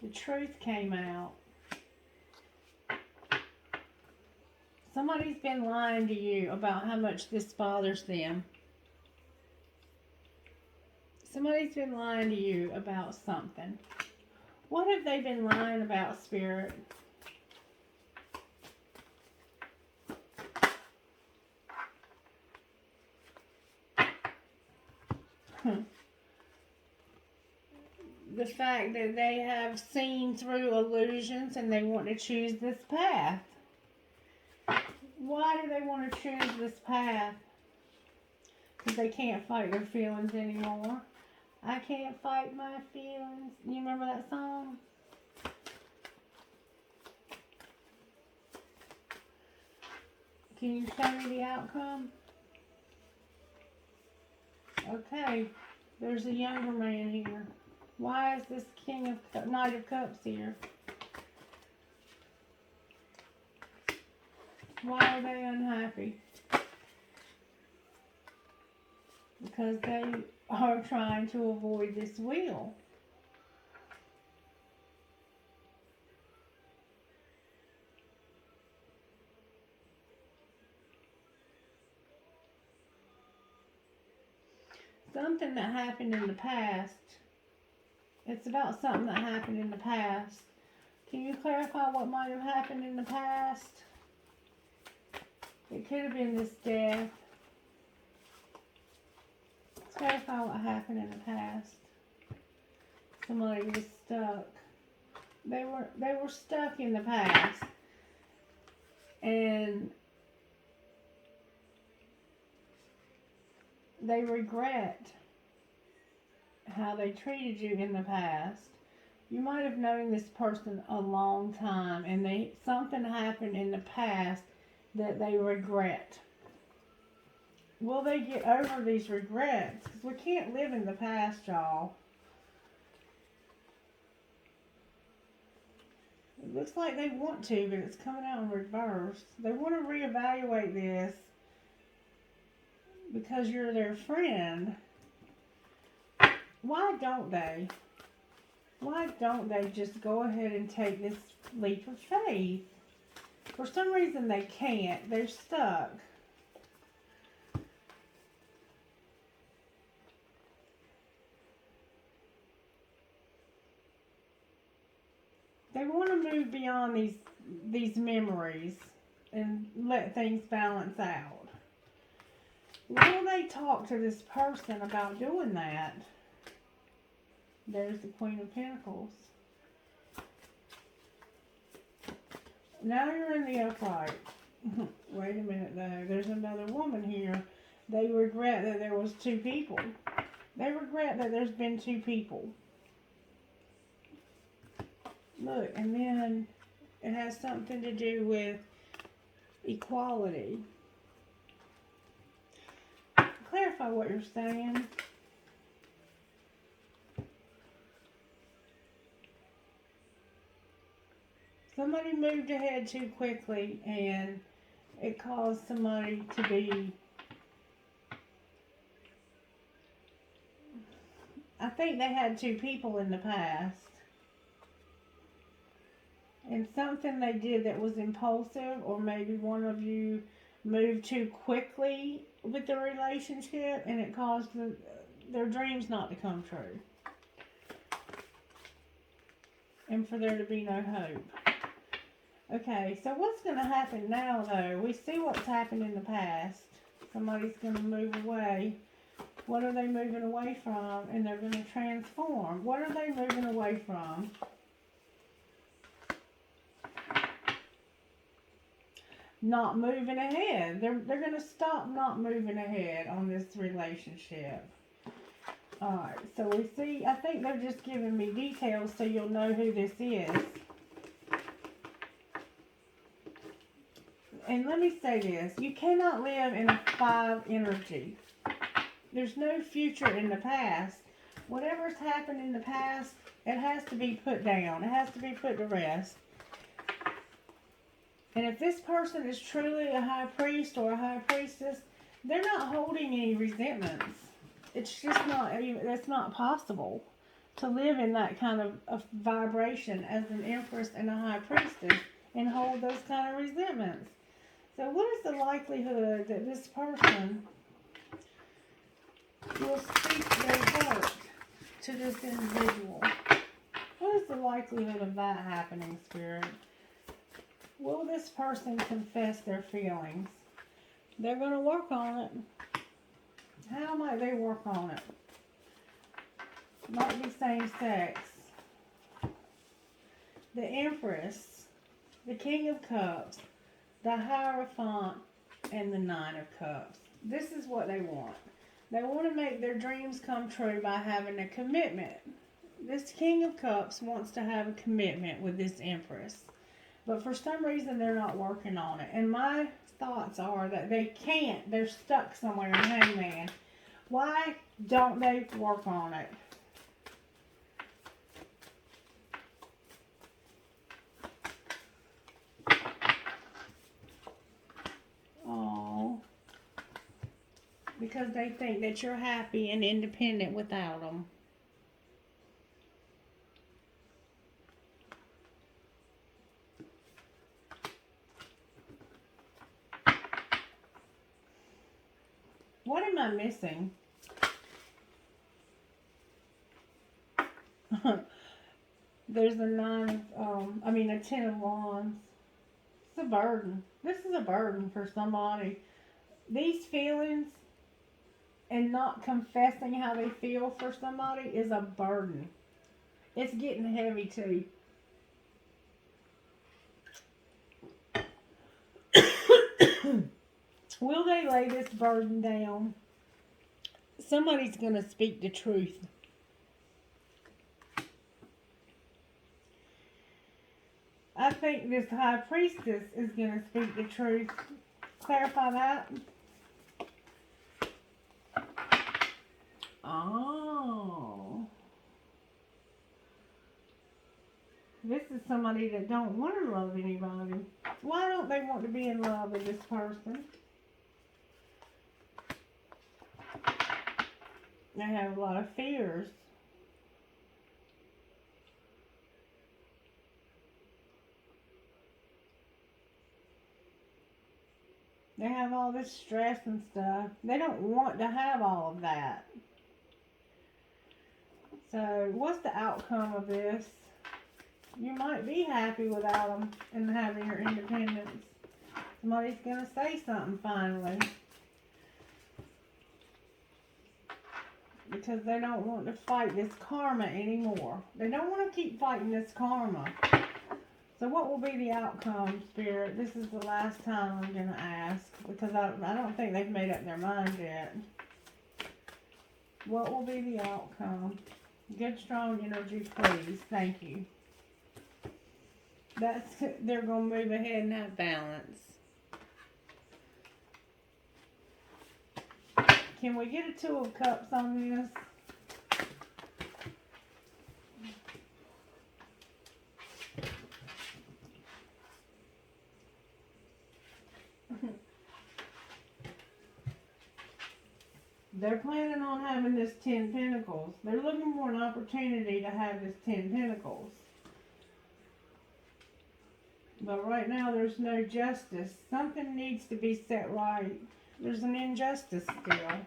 The truth came out. Somebody's been lying to you about how much this bothers them. Somebody's been lying to you about something. What have they been lying about, Spirit? The fact that they have seen through illusions and they want to choose this path. Why do they want to choose this path? Because they can't fight their feelings anymore. I can't fight my feelings. You remember that song? Can you show me the outcome? Okay, there's a younger man here. Why is this Knight of Cups here? Why are they unhappy? Because they are trying to avoid this wheel. Something that happened in the past. It's about something that happened in the past. Can you clarify what might have happened in the past? It could have been this death. Let's clarify what happened in the past. Somebody was stuck. They were stuck in the past. And they regret how they treated you in the past. You might have known this person a long time, and something happened in the past that they regret. Will they get over these regrets? Because we can't live in the past, y'all. It looks like they want to, but it's coming out in reverse. They want to reevaluate this because you're their friend. Why don't they? Why don't they just go ahead and take this leap of faith? For some reason they can't. They're stuck. They want to move beyond these memories and let things balance out. Will they talk to this person about doing that? There's the Queen of Pentacles. Now you're in the upright. Wait a minute though. There's another woman here. They regret that there was two people. They regret that there's been two people. Look, and then it has something to do with equality. Clarify what you're saying. Somebody moved ahead too quickly and it caused somebody to be... I think they had two people in the past. And something they did that was impulsive, or maybe one of you moved too quickly with the relationship and it caused their dreams not to come true. And for there to be no hope. Okay, so what's going to happen now, though? We see what's happened in the past. Somebody's going to move away. What are they moving away from? And they're going to transform. What are they moving away from? Not moving ahead. They're going to stop not moving ahead on this relationship. Alright, so we see, I think they're just giving me details so you'll know who this is. And let me say this, you cannot live in a 5 energy. There's no future in the past. Whatever's happened in the past, it has to be put down. It has to be put to rest. And if this person is truly a high priest or a high priestess, they're not holding any resentments. It's just not, that's not possible to live in that kind of vibration as an empress and a high priestess and hold those kind of resentments. So what is the likelihood that this person will speak their heart to this individual? What is the likelihood of that happening, Spirit? Will this person confess their feelings? They're going to work on it. How might they work on it? Might be same sex. The Empress, the King of Cups, the Hierophant, and the Nine of Cups. This is what they want. They want to make their dreams come true by having a commitment. This King of Cups wants to have a commitment with this Empress. But for some reason, they're not working on it. And my thoughts are that they can't. They're stuck somewhere in Hangman. Why don't they work on it? Oh, because they think that you're happy and independent without them. What am I missing? There's a a 10 of wands. It's a burden. This is a burden for somebody. These feelings and not confessing how they feel for somebody is a burden. It's getting heavy too. Will they lay this burden down? Somebody's going to speak the truth. I think this high priestess is going to speak the truth. Clarify that. Oh. This is somebody that don't want to love anybody. Why don't they want to be in love with this person? They have a lot of fears. They have all this stress and stuff. They don't want to have all of that. So, what's the outcome of this? You might be happy without them and having your independence. Somebody's going to say something finally. Because they don't want to fight this karma anymore. They don't want to keep fighting this karma. So what will be the outcome, Spirit? This is the last time I'm going to ask. Because I don't think they've made up their mind yet. What will be the outcome? Good, strong energy, please. Thank you. They're going to move ahead and have balance. Can we get a 2 of Cups on this? They're planning on having this 10 Pentacles. They're looking for an opportunity to have this 10 Pentacles. But right now there's no justice. Something needs to be set right. There's an injustice still.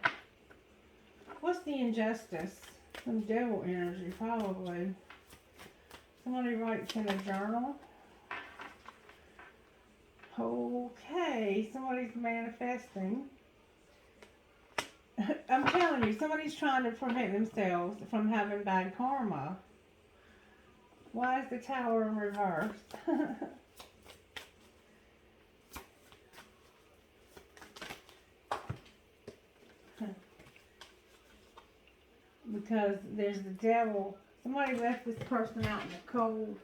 What's the injustice? Some devil energy, probably. Somebody writes in a journal. Okay, somebody's manifesting. I'm telling you, somebody's trying to prevent themselves from having bad karma. Why is the Tower in reverse? Because there's the devil. Somebody left this person out in the cold.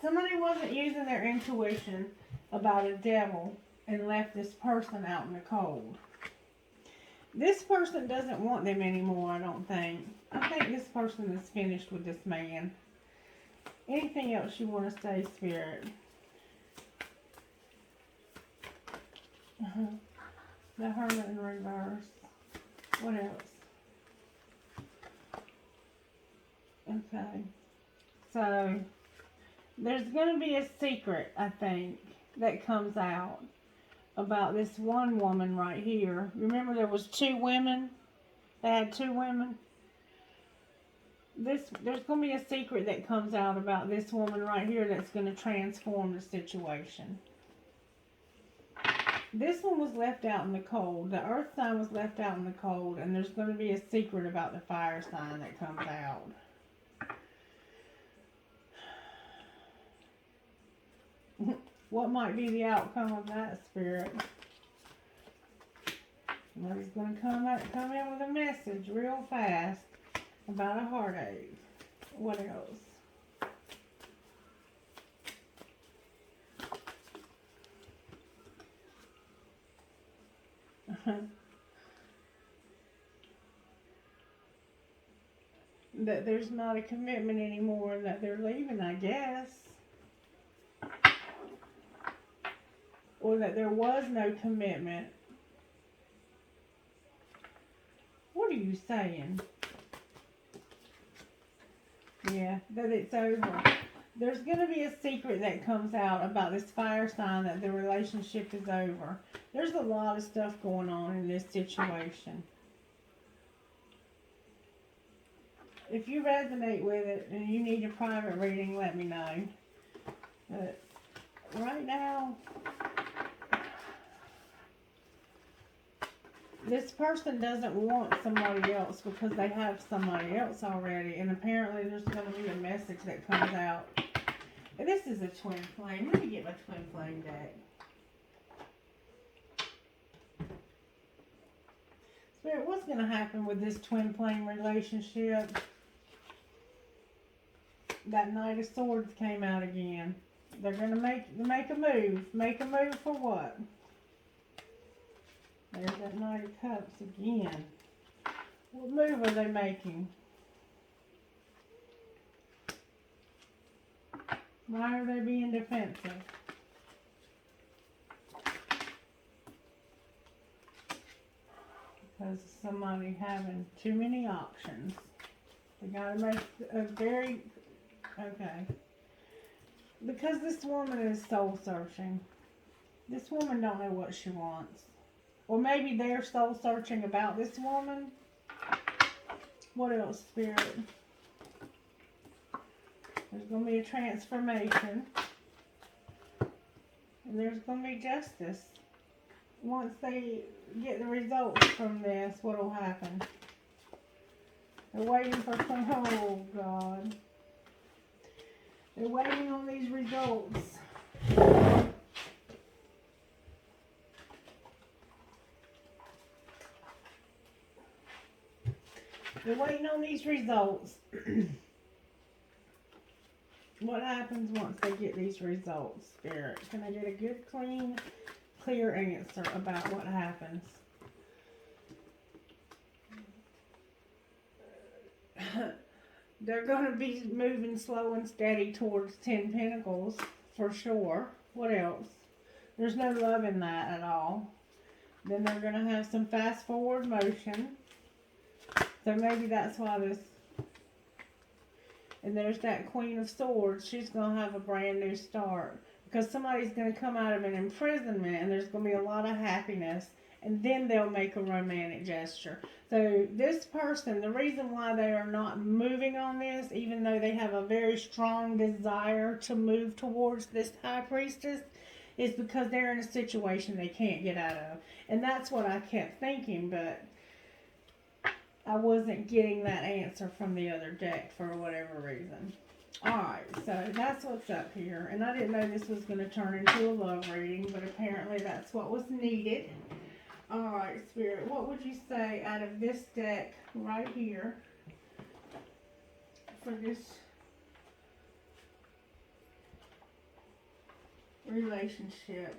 Somebody wasn't using their intuition about a devil and left this person out in the cold. This person doesn't want them anymore, I don't think. I think this person is finished with this man. Anything else you want to say, Spirit? The Hermit in reverse. What else? Okay. So, there's going to be a secret, I think, that comes out about this one woman right here. Remember there was 2 women? They had 2 women? There's going to be a secret that comes out about this woman right here that's going to transform the situation. This one was left out in the cold. The earth sign was left out in the cold, and there's going to be a secret about the fire sign that comes out. What might be the outcome of that, Spirit? Somebody's going to come in with a message real fast about a heartache. What else? That there's not a commitment anymore and that they're leaving, I guess. Or that there was no commitment. What are you saying? Yeah, that it's over. There's going to be a secret that comes out about this fire sign that the relationship is over. There's a lot of stuff going on in this situation. If you resonate with it and you need a private reading, let me know. But right now, this person doesn't want somebody else because they have somebody else already. And apparently there's going to be a message that comes out. And this is a twin flame. Let me get my twin flame deck. Spirit, what's going to happen with this twin flame relationship? That Knight of Swords came out again. They're going to make a move. Make a move for what? There's that Knight of Cups again. What move are they making? Why are they being defensive? Because somebody having too many options. They gotta make a very... Okay. Because this woman is soul searching. This woman don't know what she wants. Or maybe they're soul searching about this woman. What else, Spirit? There's going to be a transformation. And there's going to be justice. Once they get the results from this, what will happen? They're waiting for some... Oh, God. They're waiting on these results. They're waiting on these results. What happens once they get these results, Spirit? Can I get a good, clean, clear answer about what happens? They're going to be moving slow and steady towards 10 Pentacles, for sure. What else? There's no love in that at all. Then they're going to have some fast forward motion. So maybe that's why this... And there's that Queen of Swords. She's going to have a brand new start. Because somebody's going to come out of an imprisonment and there's going to be a lot of happiness. And then they'll make a romantic gesture. So this person, the reason why they are not moving on this, even though they have a very strong desire to move towards this High Priestess, is because they're in a situation they can't get out of. And that's what I kept thinking, but I wasn't getting that answer from the other deck for whatever reason. Alright, so that's what's up here. And I didn't know this was going to turn into a love reading, but apparently that's what was needed. Alright, Spirit, what would you say out of this deck right here for this relationship?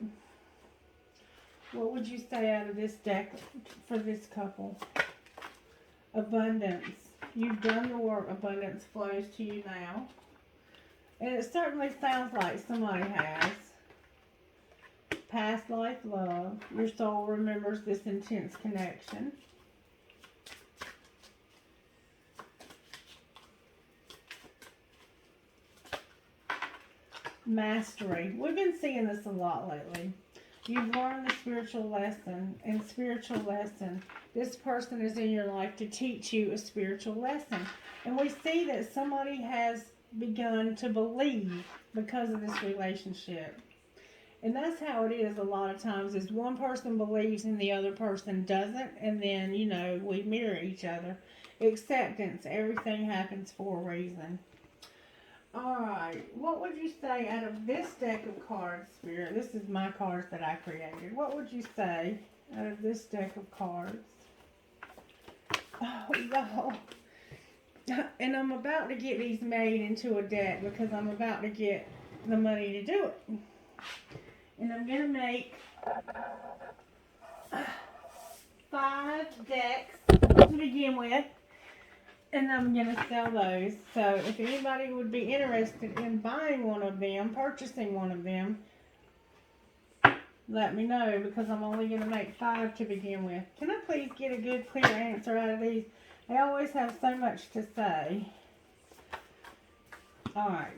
What would you say out of this deck for this couple? Abundance. You've done the work. Abundance flows to you now. And it certainly sounds like somebody has. Past life love. Your soul remembers this intense connection. Mastery. We've been seeing this a lot lately. You've learned the spiritual lesson. And spiritual lesson. This person is in your life to teach you a spiritual lesson. And we see that somebody has begun to believe because of this relationship. And that's how it is a lot of times, is one person believes and the other person doesn't. And then, you know, we mirror each other. Acceptance. Everything happens for a reason. Alright, what would you say out of this deck of cards, Spirit? This is my cards that I created. What would you say out of this deck of cards? Oh, no. And I'm about to get these made into a deck because I'm about to get the money to do it. And I'm going to make 5 decks to begin with. And I'm going to sell those. So if anybody would be interested in buying one of them, purchasing one of them, let me know, because I'm only going to make 5 to begin with. Can I please get a good, clear answer out of these? They always have so much to say. Alright.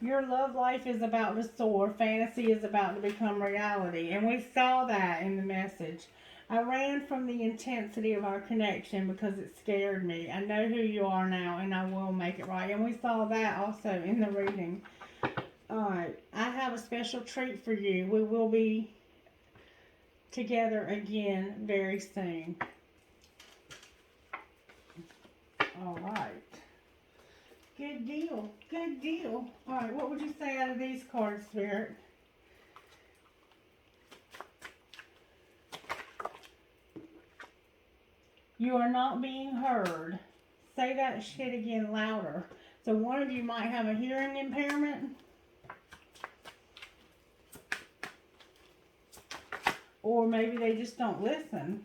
Your love life is about to soar. Fantasy is about to become reality. And we saw that in the message. I ran from the intensity of our connection because it scared me. I know who you are now, and I will make it right. And we saw that also in the reading. Alright, I have a special treat for you. We will be together again very soon. Alright. Good deal. Good deal. Alright, what would you say out of these cards, Spirit? You are not being heard. Say that shit again louder. So one of you might have a hearing impairment. Or maybe they just don't listen.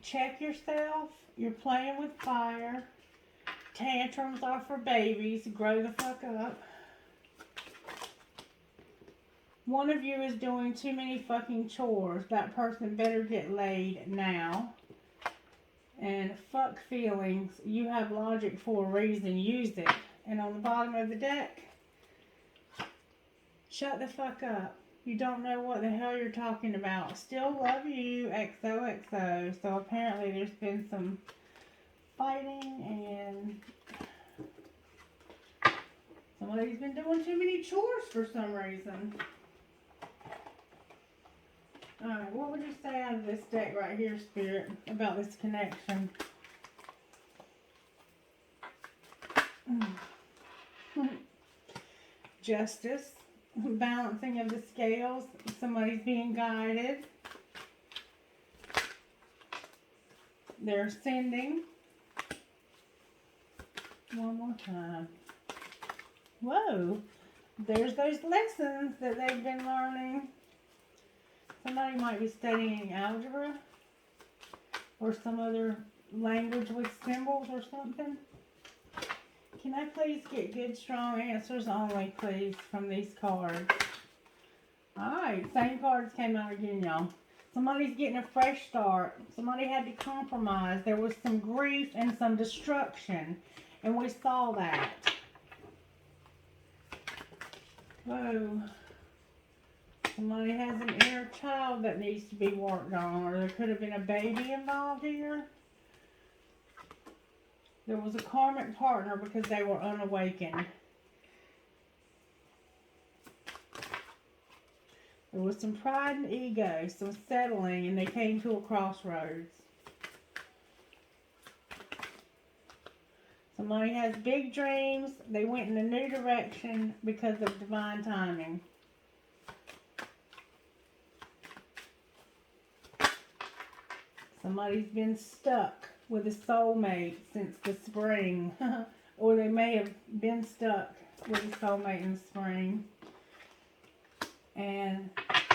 Check yourself. You're playing with fire. Tantrums are for babies. Grow the fuck up. One of you is doing too many fucking chores. That person better get laid now. And fuck feelings. You have logic for a reason. Use it. And on the bottom of the deck, shut the fuck up. You don't know what the hell you're talking about. Still love you. XOXO. So apparently there's been some fighting and somebody's been doing too many chores for some reason. Alright, what would you say out of this deck right here, Spirit, about this connection? Justice. Balancing of the scales. Somebody's being guided. They're ascending. One more time. Whoa. There's those lessons that they've been learning. Somebody might be studying algebra or some other language with symbols or something. Can I please get good, strong answers only, please, from these cards? Alright, same cards came out again, y'all. Somebody's getting a fresh start. Somebody had to compromise. There was some grief and some destruction. And we saw that. Whoa. Somebody has an inner child that needs to be worked on. Or there could have been a baby involved here. There was a karmic partner because they were unawakened. There was some pride and ego, some settling, and they came to a crossroads. Somebody has big dreams. They went in a new direction because of divine timing. Somebody's been stuck with a soulmate since the spring. Or they may have been stuck with a soulmate in the spring. And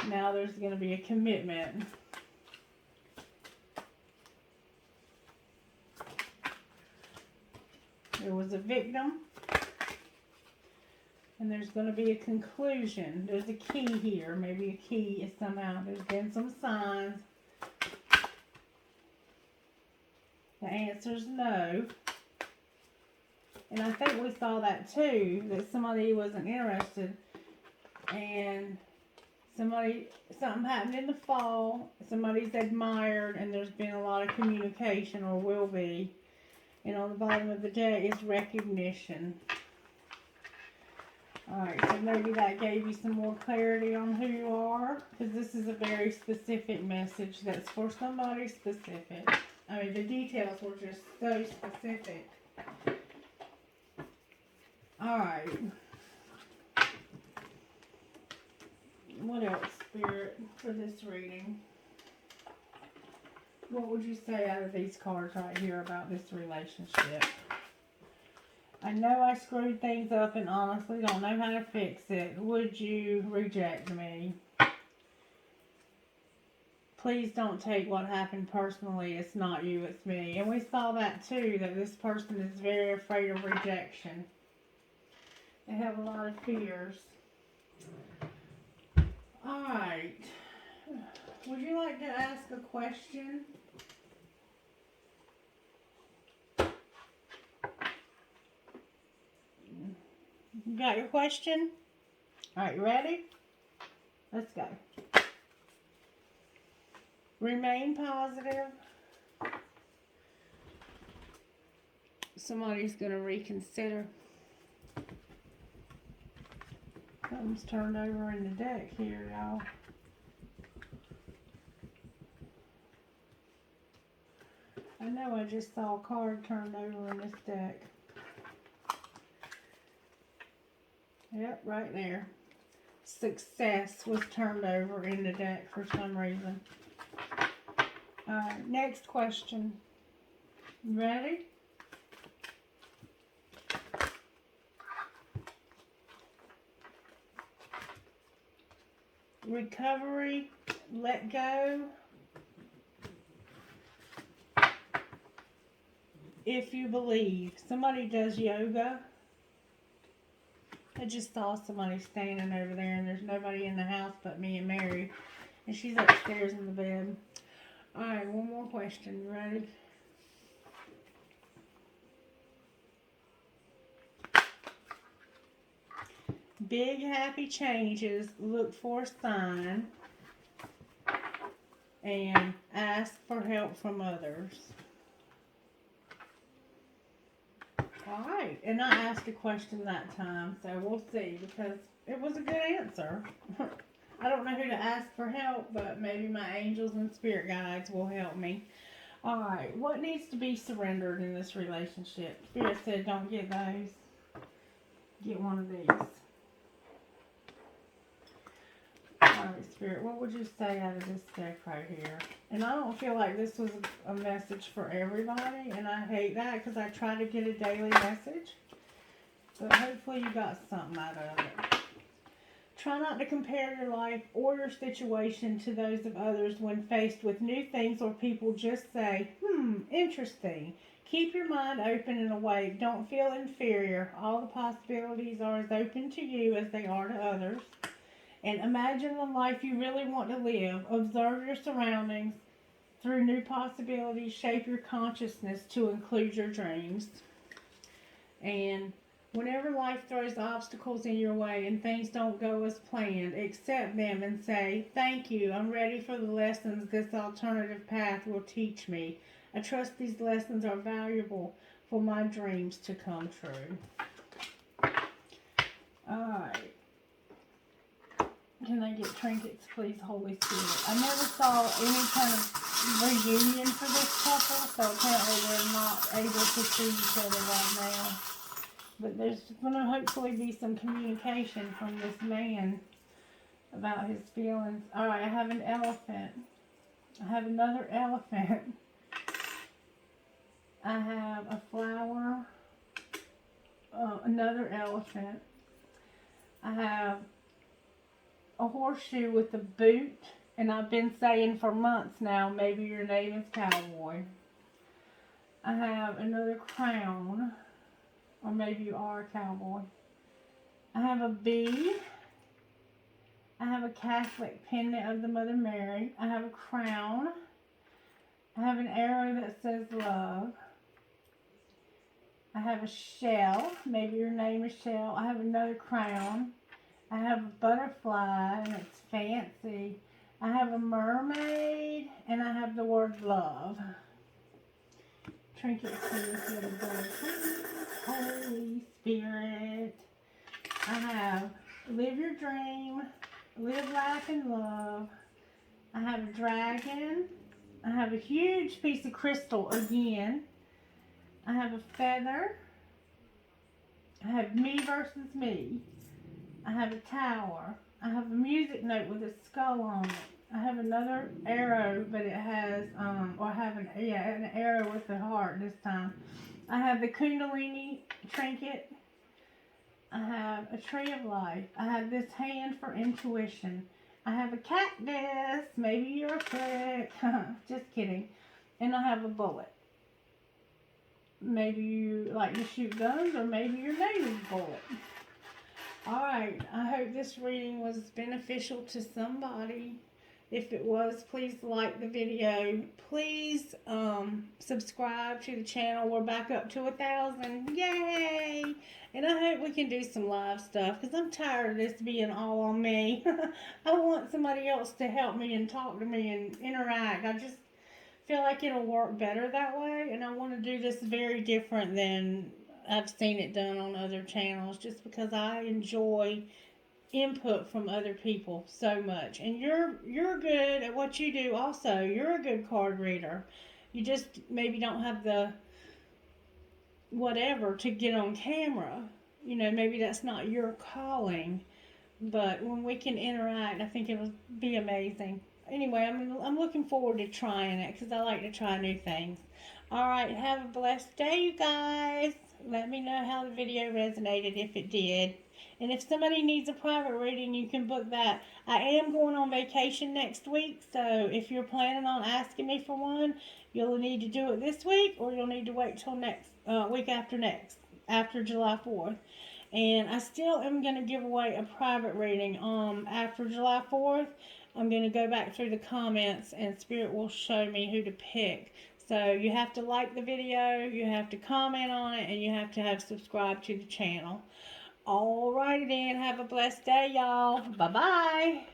now there's going to be a commitment. There was a victim. And there's going to be a conclusion. There's a key here. Maybe a key is somehow. There's been some signs. The answer's no. And I think we saw that too, that somebody wasn't interested. And something happened in the fall. Somebody's admired, and there's been a lot of communication, or will be. And on the bottom of the deck is recognition. Alright, so maybe that gave you some more clarity on who you are. Because this is a very specific message that's for somebody specific. I mean, the details were just so specific. Alright. What else, Spirit, for this reading? What would you say out of these cards right here about this relationship? I know I screwed things up and honestly don't know how to fix it. Would you reject me? Please don't take what happened personally. It's not you, it's me. And we saw that too, that this person is very afraid of rejection. They have a lot of fears. Alright. Would you like to ask a question? You got your question? Alright, you ready? Let's go. Remain positive. Somebody's going to reconsider. Something's turned over in the deck here, y'all. I know I just saw a card turned over in this deck. Yep, right there. Success was turned over in the deck for some reason. Alright, next question. You ready? Recovery, let go. If you believe. Somebody does yoga. I just saw somebody standing over there, and there's nobody in the house but me and Mary. And she's upstairs in the bed. Alright, one more question. You ready? Big happy changes. Look for a sign. And ask for help from others. Alright, and I asked a question that time, so we'll see, because it was a good answer. I don't know who to ask for help, but maybe my angels and spirit guides will help me. Alright, what needs to be surrendered in this relationship? Spirit said don't get those. Get one of these. Alright, Spirit, what would you say out of this deck right here? And I don't feel like this was a message for everybody, and I hate that because I try to get a daily message. But hopefully you got something out of it. Try not to compare your life or your situation to those of others when faced with new things or people. Just say, interesting. Keep your mind open and awake. Don't feel inferior. All the possibilities are as open to you as they are to others. and imagine the life you really want to live. Observe your surroundings through new possibilities. Shape your consciousness to include your dreams. And whenever life throws obstacles in your way and things don't go as planned, accept them and say, thank you, I'm ready for the lessons this alternative path will teach me. I trust these lessons are valuable for my dreams to come true. Alright. Can I get trinkets, please, Holy Spirit? I never saw any kind of reunion for this couple, so apparently they're not able to see each other right now. But there's going to hopefully be some communication from this man about his feelings. Alright, I have an elephant. I have another elephant. I have a flower. Another elephant. I have a horseshoe with a boot. And I've been saying for months now, maybe your name is Cowboy. I have another crown. Or maybe you are a cowboy. I have a bee. I have a Catholic pendant of the Mother Mary. I have a crown. I have an arrow that says love. I have a shell. Maybe your name is Shell. I have another crown. I have a butterfly, and it's fancy. I have a mermaid, and I have the word love. Trinkets for this little girl. Holy Spirit. I have live your dream, live, laugh, and love. I have a dragon. I have a huge piece of crystal again. I have a feather. I have me versus me. I have a tower. I have a music note with a skull on it. I have another arrow, but it has, an arrow with a heart this time. I have the Kundalini trinket. I have a tree of life. I have this hand for intuition. I have a cactus. Maybe you're a prick. Just kidding. And I have a bullet. Maybe you like to shoot guns, or maybe your name is Bullet. Alright, I hope this reading was beneficial to somebody. If it was, please like the video. Please subscribe to the channel. We're back up to 1,000. Yay! And I hope we can do some live stuff, because I'm tired of this being all on me. I want somebody else to help me and talk to me and interact. I just feel like it'll work better that way. And I want to do this very different than I've seen it done on other channels, just because I enjoy input from other people so much. And you're good at what you do also. You're a good card reader. You just maybe don't have the whatever to get on camera. You know, maybe that's not your calling. But when we can interact, I think it'll be amazing. Anyway, I'm looking forward to trying it, because I like to try new things. Alright, have a blessed day, you guys. Let me know how the video resonated, if it did. And if somebody needs a private reading, you can book that. I am going on vacation next week, so if you're planning on asking me for one, you'll need to do it this week, or you'll need to wait till next week after next, after July 4th. And I still am going to give away a private reading after July 4th. I'm going to go back through the comments, and Spirit will show me who to pick. So you have to like the video, you have to comment on it, and you have to have subscribed to the channel. Alrighty then, have a blessed day, y'all. Bye-bye.